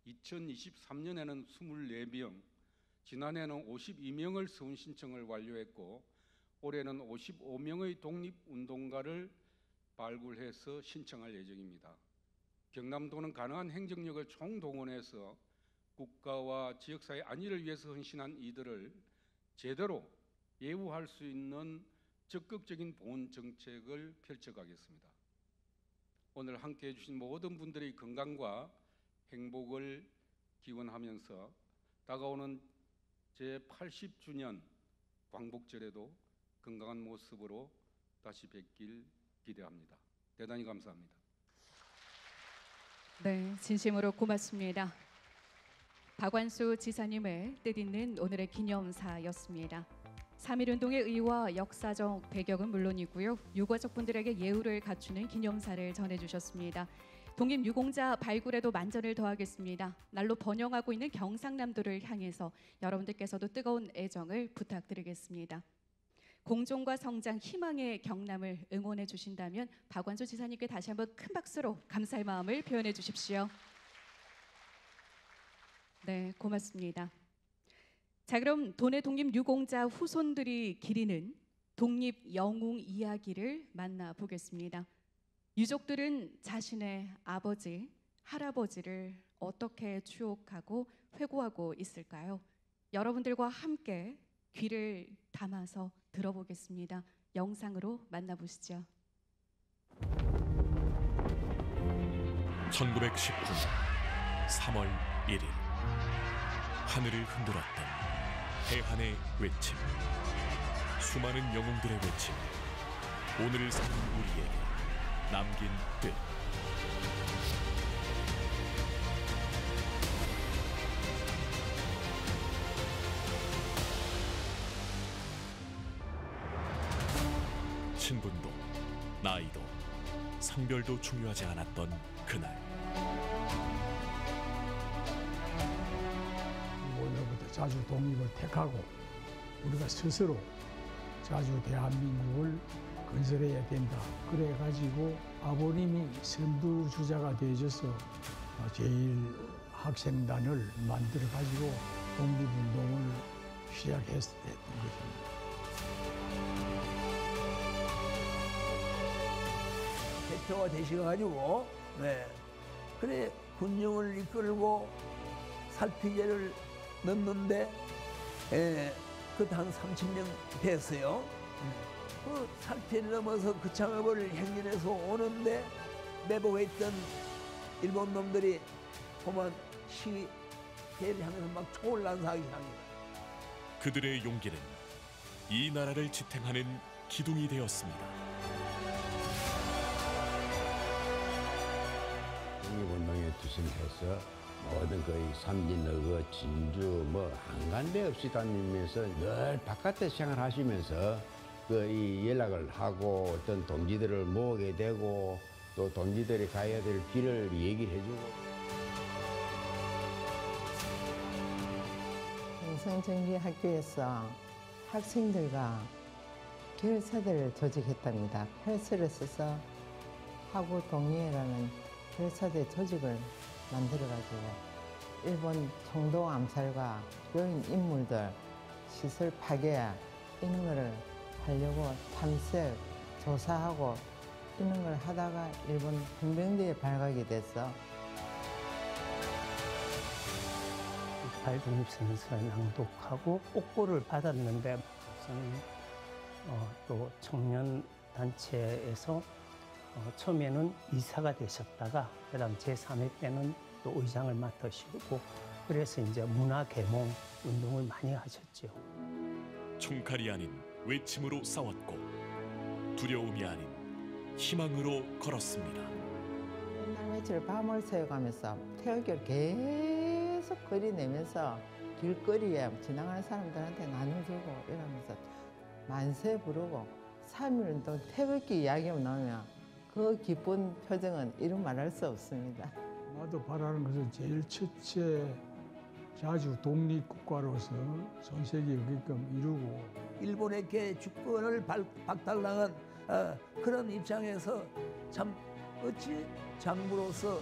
2023년에는 24명, 지난해는 52명을 서운 신청을 완료했고 올해는 55명의 독립운동가를 발굴해서 신청할 예정입니다. 경남도는 가능한 행정력을 총동원해서 국가와 지역사회 안위를 위해서 헌신한 이들을 제대로 예우할 수 있는 적극적인 보훈 정책을 펼쳐가겠습니다. 오늘 함께해 주신 모든 분들의 건강과 행복을 기원하면서 다가오는 제80주년 광복절에도 건강한 모습으로 다시 뵙길 기대합니다. 대단히 감사합니다. 네, 진심으로 고맙습니다. 박완수 지사님의 뜻있는 오늘의 기념사였습니다. 3.1운동의 의의와 역사적 배경은 물론이고요. 유가족분들에게 예우를 갖추는 기념사를 전해주셨습니다. 독립유공자 발굴에도 만전을 더하겠습니다. 날로 번영하고 있는 경상남도를 향해서 여러분들께서도 뜨거운 애정을 부탁드리겠습니다. 공존과 성장, 희망의 경남을 응원해 주신다면 박완수 지사님께 다시 한번 큰 박수로 감사의 마음을 표현해 주십시오. 네, 고맙습니다. 자, 그럼 도내 독립유공자 후손들이 기리는 독립 영웅 이야기를 만나보겠습니다. 유족들은 자신의 아버지, 할아버지를 어떻게 추억하고 회고하고 있을까요? 여러분들과 함께 귀를 담아서 들어보겠습니다. 영상으로 만나보시죠. 1919년 3월 1일 하늘을 흔들었던 대한의 외침, 수많은 영웅들의 외침, 오늘을 사는 우리에게 남긴 뜻. 신분도, 나이도, 성별도 중요하지 않았던 그날. 오늘부터 자주 독립을 택하고 우리가 스스로 자주 대한민국을 건설해야 된다. 그래가지고 아버님이 선두주자가 되어줘서 제일 학생단을 만들어가지고 독립운동을 시작했던 것입니다. 대표가 되셔가지고 그래 군중을 이끌고 살피제를 넣는데 그것도 한 30명 됐어요. 그 살피를 넘어서 그 창업을 행진해서 오는데 내복했던 일본 놈들이 그만 시대를 향해서 막 총을 난사하기 시작합니다. 그들의 용기는 이 나라를 지탱하는 기둥이 되었습니다. 독립운동에 투신해서 모든 거의 삼진, 어거, 진주 뭐 한간데 없이 다니면서 늘 바깥에 생활하시면서 이 연락을 하고 어떤 동지들을 모으게 되고 또 동지들이 가야 될 길을 얘기를 해주고. 평성정기학교에서 학생들과 결사대를 조직했답니다. 헬스를 써서 하구 동예라는 결사대 조직을 만들어가지고 일본 총독 암살과 요인 인물들 시설 파괴 이런 거를 하려고 탐색 조사하고 이런 걸 하다가 일본 군병대에 발각이 됐어. 독립선서 낭독하고 옥고를 받았는데 저는 또 청년 단체에서 처음에는 이사가 되셨다가 그다음 제3회 때는 또 의장을 맡으시고 그래서 이제 문화 계몽 운동을 많이 하셨죠. 총칼이 아닌 외침으로 싸웠고 두려움이 아닌 희망으로 걸었습니다. 옛날 며칠 밤을 새워가면서 태극기를 계속 거리내면서 길거리에 지나가는 사람들한테 나눠주고 이러면서 만세 부르고 3.1운동 태극기 이야기만 나오면 그 기쁜 표정은 이루 말할 수 없습니다. 나도 바라는 것은 제일 첫째 자주 독립국가로서 전 세계에 오게끔 이루고 일본에게 주권을 박탈당한 그런 입장에서 참 어찌 장부로서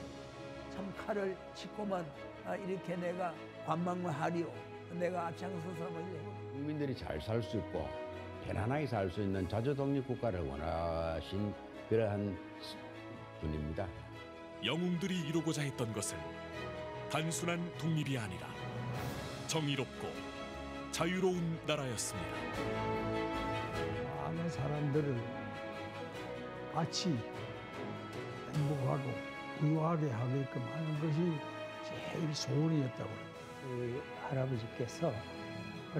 참 칼을 짚고만 이렇게 내가 관망을 하리오. 내가 앞장서서 국민들이 잘 살 수 있고 편안하게 살 수 있는 자주 독립 국가를 원하신 그러한 분입니다. 영웅들이 이루고자 했던 것은 단순한 독립이 아니라 정의롭고 자유로운 나라였습니다. 많은 사람들을 같이 행복하고 부유하게 하게끔 하는 것이 제일 소원이었다고 합니다. 우리 할아버지께서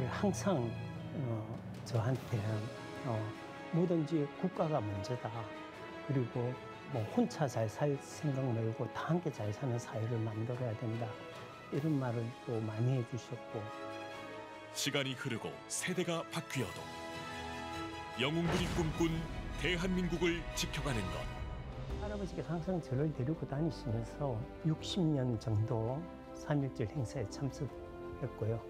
항상 저한테는 뭐든지 국가가 먼저다. 그리고 뭐 혼자 잘 살 생각 말고 다 함께 잘 사는 사회를 만들어야 된다. 이런 말을 또 많이 해주셨고. 시간이 흐르고 세대가 바뀌어도 영웅들이 꿈꾼 대한민국을 지켜가는 것. 할아버지께서 항상 저를 데리고 다니시면서 60년 정도 3.1절 행사에 참석했고요.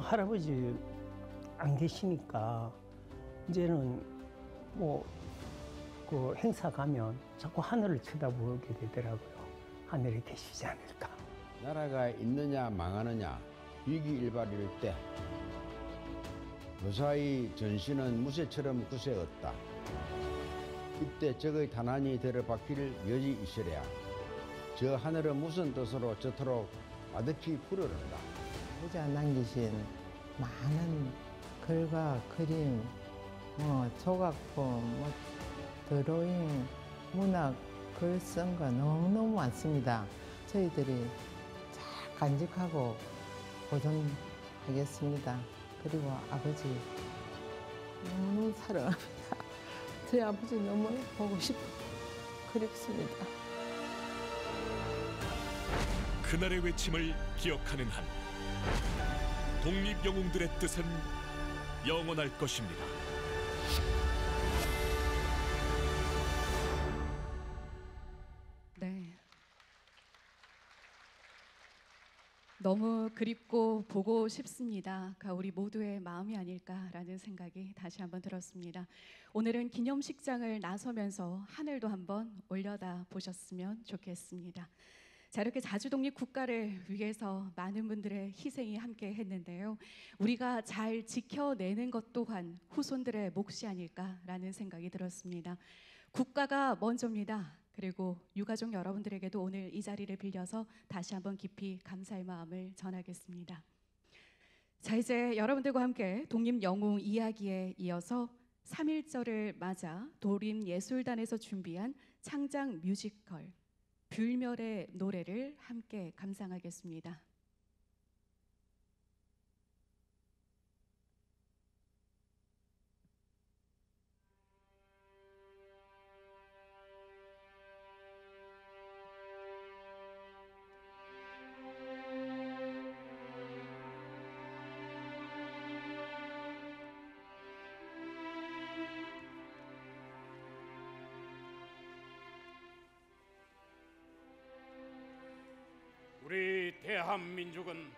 할아버지 안 계시니까 이제는 뭐 그 행사 가면 자꾸 하늘을 쳐다보게 되더라고요. 하늘에 계시지 않을까. 나라가 있느냐 망하느냐 위기일발일 때 무사히 전신은 무쇠처럼 굳세었다. 이때 적의 탄환이 들어박힐 여지 있으랴. 저 하늘은 무슨 뜻으로 저토록 아득히 푸르른다. 아버지가 남기신 많은 글과 그림, 조각품, 드로잉, 문학, 글 쓴 거 너무너무 많습니다. 저희들이 잘 간직하고 보존하겠습니다. 그리고 아버지 너무 사랑합니다. 저희 아버지 너무 보고 싶고 그립습니다. 그날의 외침을 기억하는 한 독립 영웅들의 뜻은 영원할 것입니다. 네. 너무 그립고 보고 싶습니다가 우리 모두의 마음이 아닐까라는 생각이 다시 한번 들었습니다. 오늘은 기념식장을 나서면서 하늘도 한번 올려다 보셨으면 좋겠습니다. 자, 이렇게 자주독립 국가를 위해서 많은 분들의 희생이 함께 했는데요. 우리가 잘 지켜내는 것 또한 후손들의 몫이 아닐까라는 생각이 들었습니다. 국가가 먼저입니다. 그리고 유가족 여러분들에게도 오늘 이 자리를 빌려서 다시 한번 깊이 감사의 마음을 전하겠습니다. 자, 이제 여러분들과 함께 독립영웅 이야기에 이어서 3.1절을 맞아 도림예술단에서 준비한 창작 뮤지컬 불멸의 노래를 함께 감상하겠습니다. 우리 대한민국은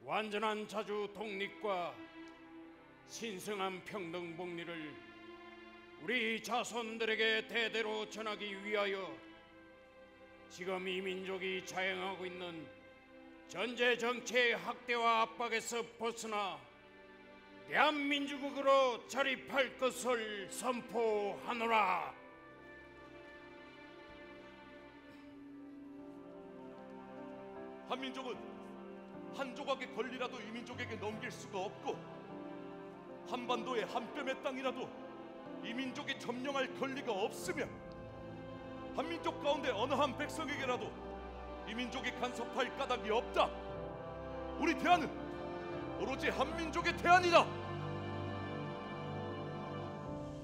완전한 자주 독립과 신성한 평등 복리를 우리 자손들에게 대대로 전하기 위하여 지금 이 민족이 자행하고 있는 전제 정치의 학대와 압박에서 벗어나 대한민주국으로 자립할 것을 선포하노라. 한민족은 한 조각의 권리라도 이민족에게 넘길 수가 없고 한반도의 한 뼘의 땅이라도 이민족이 점령할 권리가 없으며 한민족 가운데 어느 한 백성에게라도 이민족이 간섭할 까닭이 없다. 우리 대안은 오로지 한민족의 대안이다.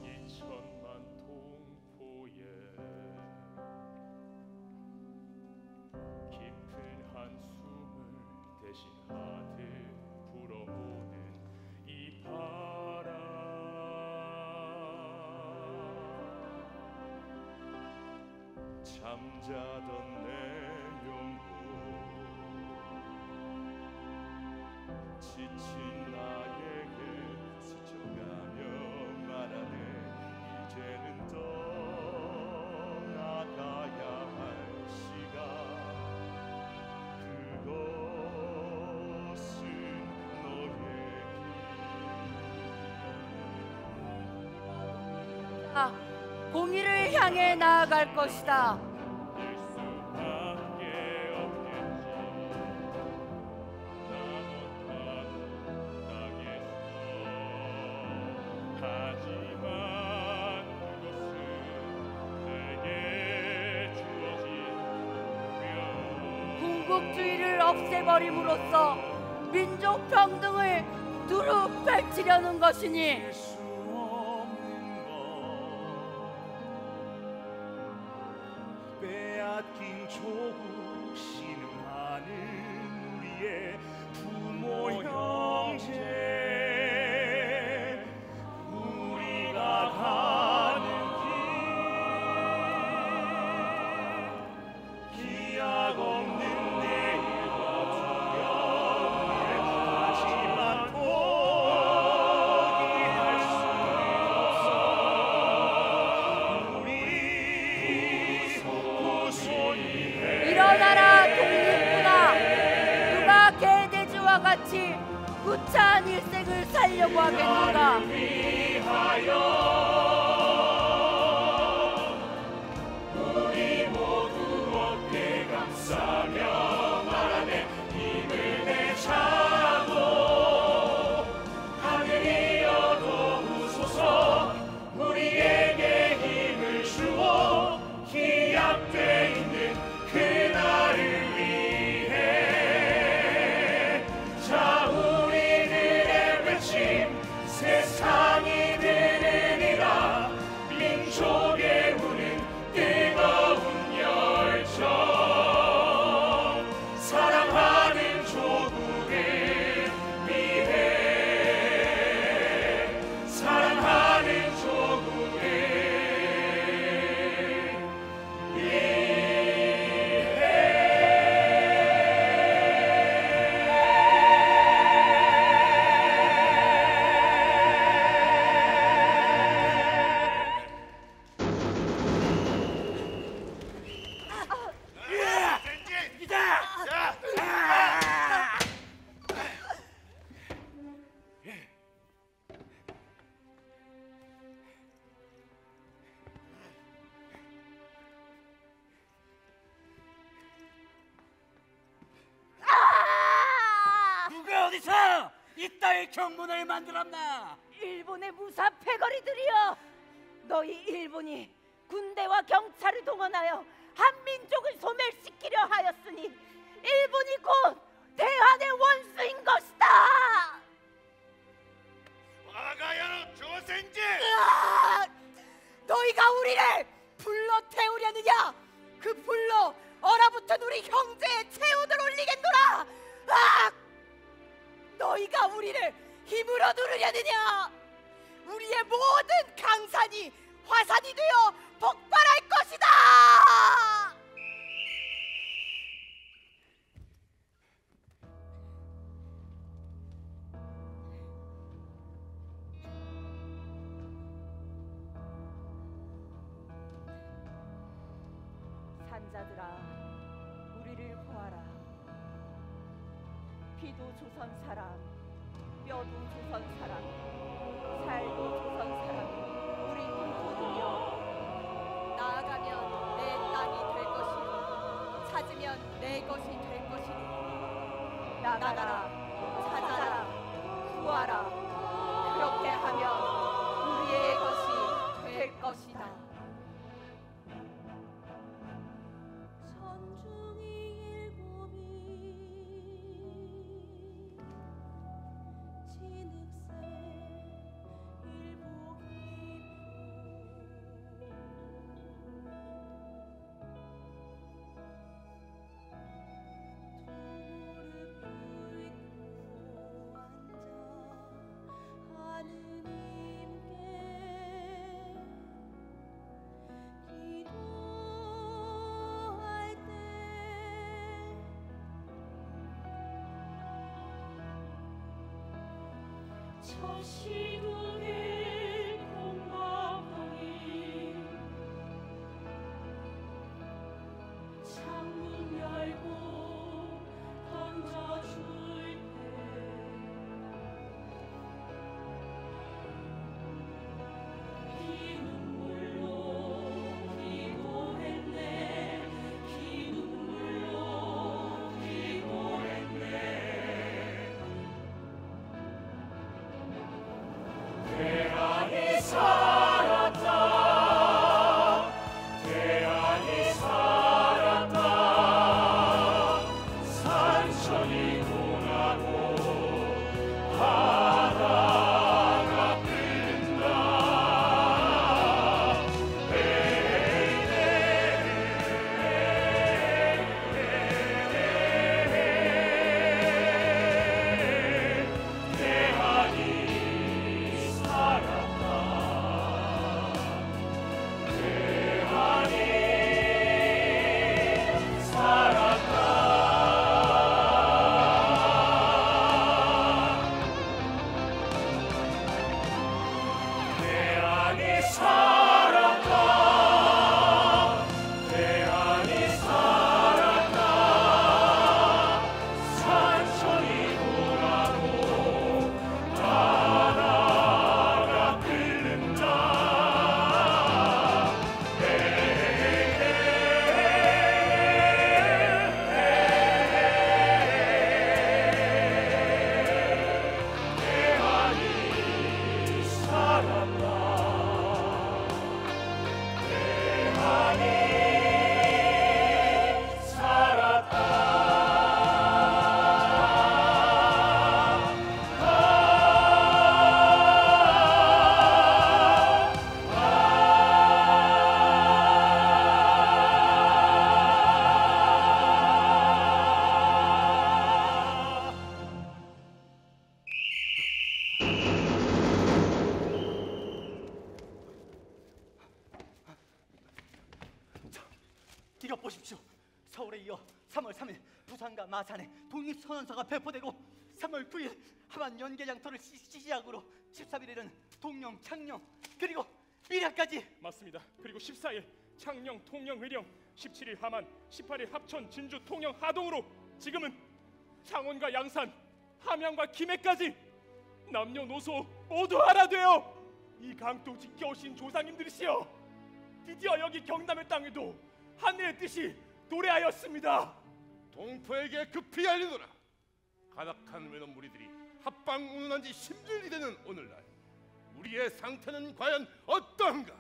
2천만 동포의 깊은 한숨을 대신하듯 불어오는 이 바람, 잠자던 내 영혼, 지친 나에게 스쳐가며 말하네. 이제는 떠나가야 할 시간. 그것은 너의 공의를 향해 나아갈 것이다. 군국주의를 없애버림으로써 민족 평등을 두루 펼치려는 것이니 빼앗긴 조국 신음하는 우리의 부모 형제, 우리가 가는 길 기약 없는 내일과 두려움에 하지만 포기할 수 없어. 우리 일어나라 독립군아, 누가 개돼지와 같이 구차한 일생을 살려고 하겠는가. 우리 모두 어깨 감싸며 말하네. 힘을 내자고 하늘이여 도우소서. 우리에게 힘을 주어 기약돼 있는 그날을 위해. 자, 우리들의 외침 세상이 들으리라. 민족의 우는 뜨거운 열정. 사랑하는 조국을 위해. 사랑하는 조국을 누가 어디서 이따위 경문을 만들었나? 일본의 무사 패거리들이여, 너희 일본이 군대와 경찰을 동원하여 한민족을 소멸시키려 하였으니 일본이 곧 대한의 원수인 것이다. 와가야노 조센지! 너희가 우리를 불러 태우려느냐? 그 불로 얼어붙은 우리 형제의 체온을 올리겠노라. 너희가 우리를 힘으로 누르려느냐? 우리의 모든 강산이 화산이 되어 폭발할 것이다. 자들아, 우리를 보아라. 피도 조선 사람, 뼈도 조선 사람, 살도 조선 사람, 우리 모두여. 나아가면 내 땅이 될 것이요, 찾으면 내 것이 될 것이니 나가라, 찾아라, 구하라. 그렇게 하면 우리의 것이 될 것이다. 저 시국의 공허함이 창문 열고 던져줄 때 피눈물로 기도했네, 피눈물로 기도했네. 대안이 살았다, 대안이 살았다. 산천이 동하고 바다가 끓는다. 대안이 살았다, 대안이 살았다. 산천이 돌아도 바다가 끓는다. 대안이 살았다. 이것 보십시오. 서울에 이어 3월 3일 부산과 마산에 독립선언서가 배포되고 3월 9일 함안 연계장터를 시작으로 13일에는 동령, 창녕 그리고 밀양까지. 맞습니다. 그리고 14일 창녕, 통영, 의령, 17일 함안, 18일 합천, 진주, 통영, 하동으로 지금은 창원과 양산, 함양과 김해까지 남녀노소 모두 하나 되어 이 강도 지켜오신 조상님들이시여, 드디어 여기 경남의 땅에도 하늘의 뜻이 도래하였습니다. 동포에게 급히 알리노라. 가닥한 외놈 무리들이 합방 운운한 지 10년이 되는 오늘날 우리의 상태는 과연 어떠한가?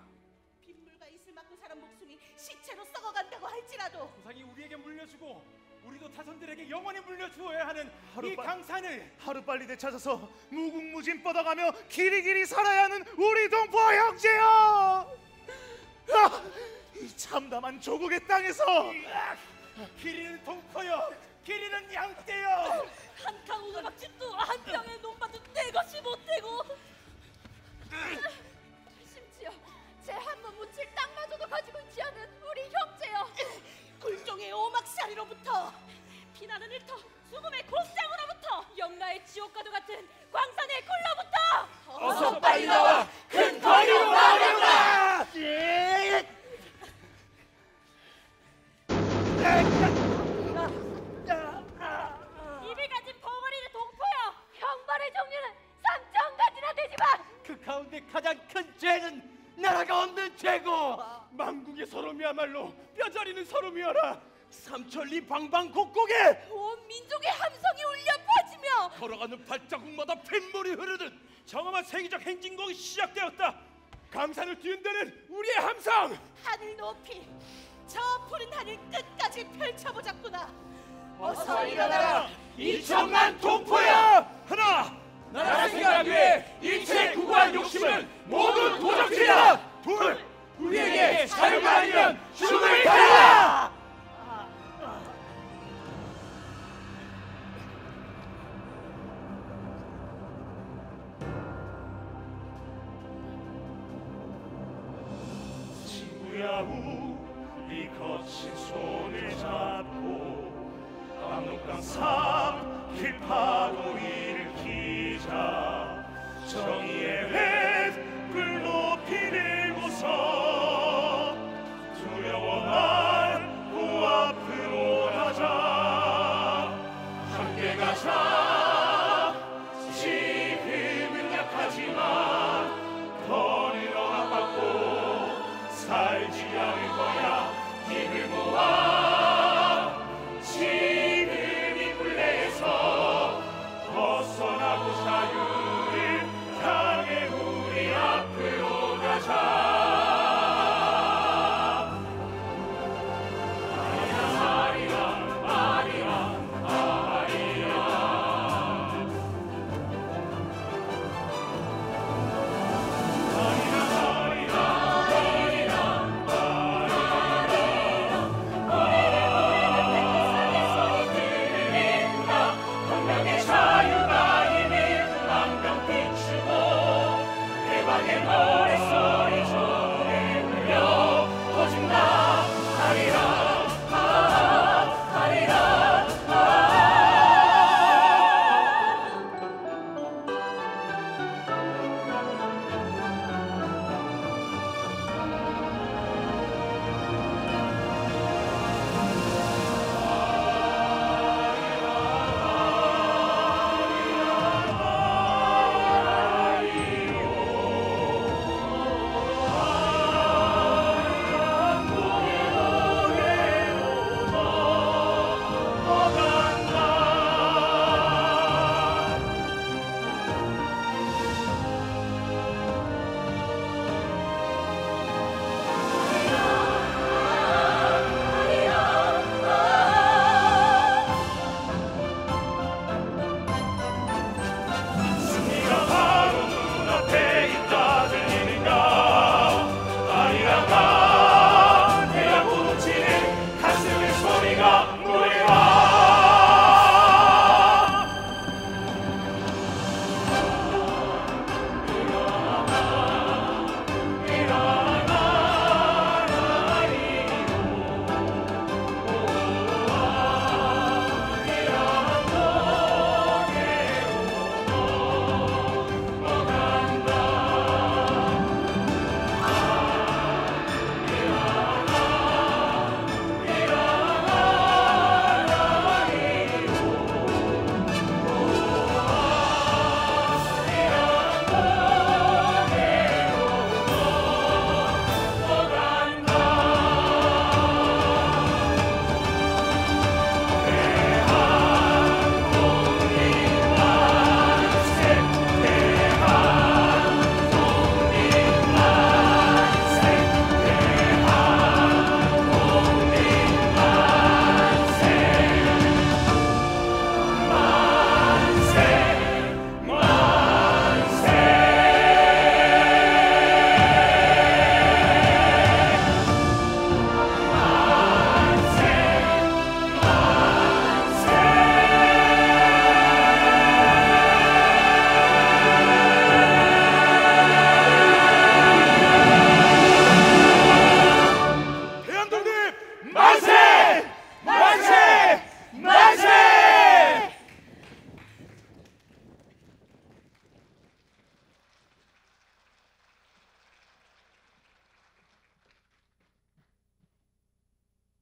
빗물과 이슬 맞고 사람 목숨이 시체로 썩어간다고 할지라도 조상이 우리에게 물려주고 우리도 자손들에게 영원히 물려주어야 하는 이 강산을 하루빨리 되찾아서 무궁무진 뻗어가며 길이길이 살아야 하는 우리 동포 형제여! 이 참담한 조국의 땅에서 길이는 동포여, 길이는 양떼여. 한강 오가박집도 한 병에 논밭도 내 것이 못되고 심지어 제 한 번 묻힐 땅마저도 가지고 있지 않은 우리 형제여, 굴종의 오막살이로부터 피나는 일터 죽음의 공장으로부터 영라의 지옥과도 같은 광산의 굴로부터 어서 빨리 나와 큰 거리로 나오려라. 하면 되고. 망국의 서름이야말로 뼈저리는 서름이어라. 삼천리 방방곡곡에 온 민족의 함성이 울려 퍼지며 걸어가는 발자국마다 핏물이 흐르는 정엄한 세계적 행진곡이 시작되었다. 강산을 뒤흔드는 우리의 함성. 하늘 높이 저 푸른 하늘 끝까지 펼쳐보자꾸나. 어서 일어나라 이 천만 동포야. 하나, 나라 생각 위해 일체 구구한 욕심은 모두 도적질이다. 둘, 우리에게 자유가 아니면 죽음을 가라. 친구야 우리 거친 손을 잡고 압록강산 길파도 일으키자. 정의의 횃불 높이 들고서 두려워 말고 앞으로 가자. 함께 가자. 지금은 약하지만 더 늘어나고 살지 않을 거야. 힘을 모아 지금 이 굴레에서 벗어나고 자유를 향해 우리 앞으로 가자. 자유가 이미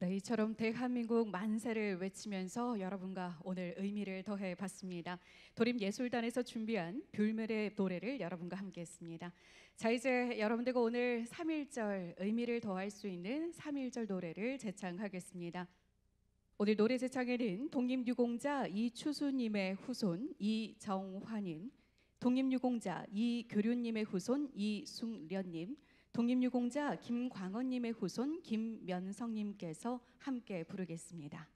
네, 이처럼 대한민국 만세를 외치면서 여러분과 오늘 의미를 더해 봤습니다. 도림예술단에서 준비한 뷰멜의 노래를 여러분과 함께 했습니다. 자, 이제 여러분들과 오늘 3.1절 의미를 더할 수 있는 3.1절 노래를 제창하겠습니다. 오늘 노래 제창에는 독립유공자 이추수님의 후손 이정환님, 독립유공자 이교류님의 후손 이숙련님, 독립유공자 김광원님의 후손 김면성님께서 함께 부르겠습니다.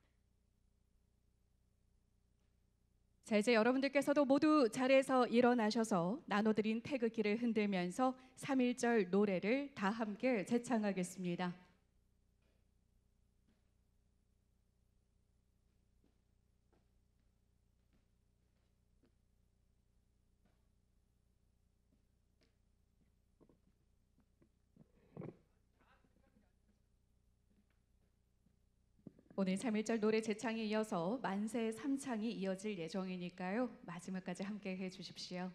자, 이제 여러분들께서도 모두 자리에서 일어나셔서 나눠드린 태극기를 흔들면서 3.1절 노래를 다 함께 제창하겠습니다. 오늘 3.1절 노래 제창에 이어서 만세 3창이 이어질 예정이니까요. 마지막까지 함께 해주십시오.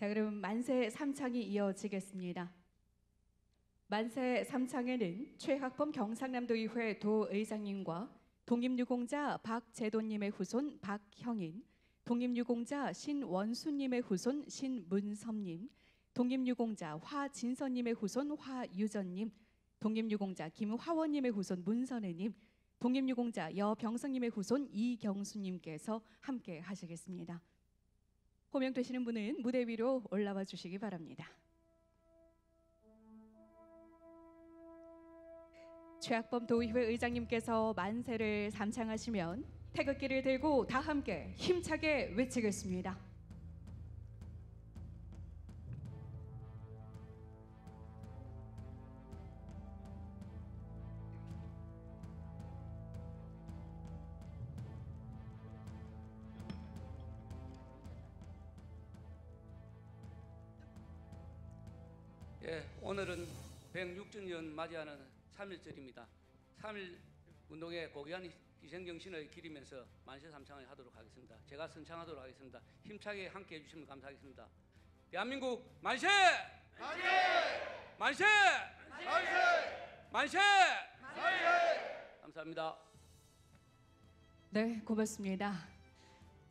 자, 그럼 만세 3창이 이어지겠습니다. 만세 3창에는 최학범 경상남도의회 도의장님과 독립유공자 박재돈님의 후손 박형인, 독립유공자 신원수님의 후손 신문섭님, 독립유공자 화진선님의 후손 화유전님, 독립유공자 김화원님의 후손 문선혜님, 독립유공자 여병성님의 후손 이경수님께서 함께 하시겠습니다. 호명되시는 분은 무대 위로 올라와 주시기 바랍니다. 최학범 도의회 의장님께서 만세를 3창하시면 태극기를 들고 다 함께 힘차게 외치겠습니다. 예, 오늘은 106주년 맞이하는 3.1절입니다. 3.1 운동의 고귀한 희생정신을 기리면서 만세 3창을 하도록 하겠습니다. 제가 선창하도록 하겠습니다. 힘차게 함께 해주시면 감사하겠습니다. 대한민국 만세! 만세! 만세! 만세! 만세! 만세! 감사합니다. 네, 고맙습니다.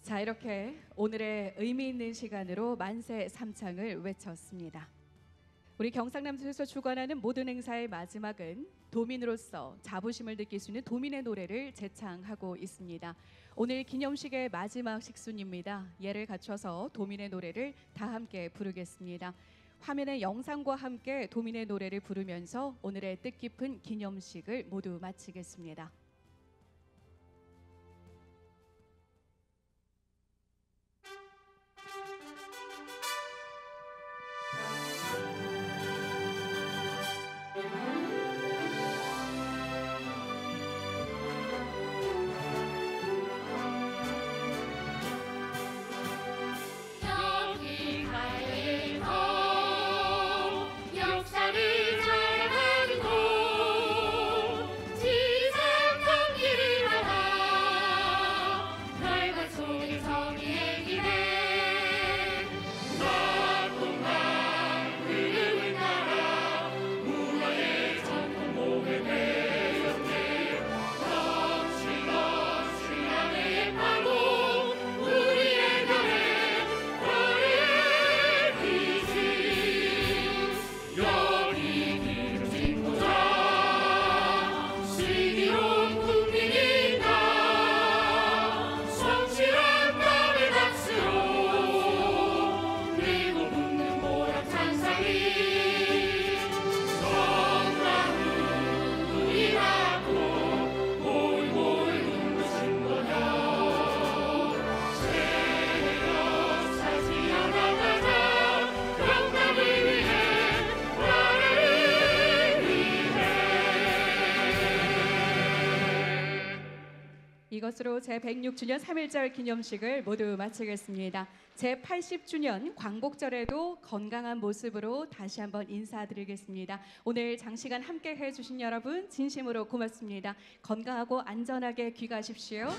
자, 이렇게 오늘의 의미 있는 시간으로 만세 3창을 외쳤습니다. 우리 경상남도에서 주관하는 모든 행사의 마지막은 도민으로서 자부심을 느낄 수 있는 도민의 노래를 제창하고 있습니다. 오늘 기념식의 마지막 식순입니다. 예를 갖춰서 도민의 노래를 다 함께 부르겠습니다. 화면의 영상과 함께 도민의 노래를 부르면서 오늘의 뜻깊은 기념식을 모두 마치겠습니다. 이것으로 제106주년 3.1절 기념식을 모두 마치겠습니다. 제80주년 광복절에도 건강한 모습으로 다시 한번 인사드리겠습니다. 오늘 장시간 함께 해주신 여러분 진심으로 고맙습니다. 건강하고 안전하게 귀가하십시오.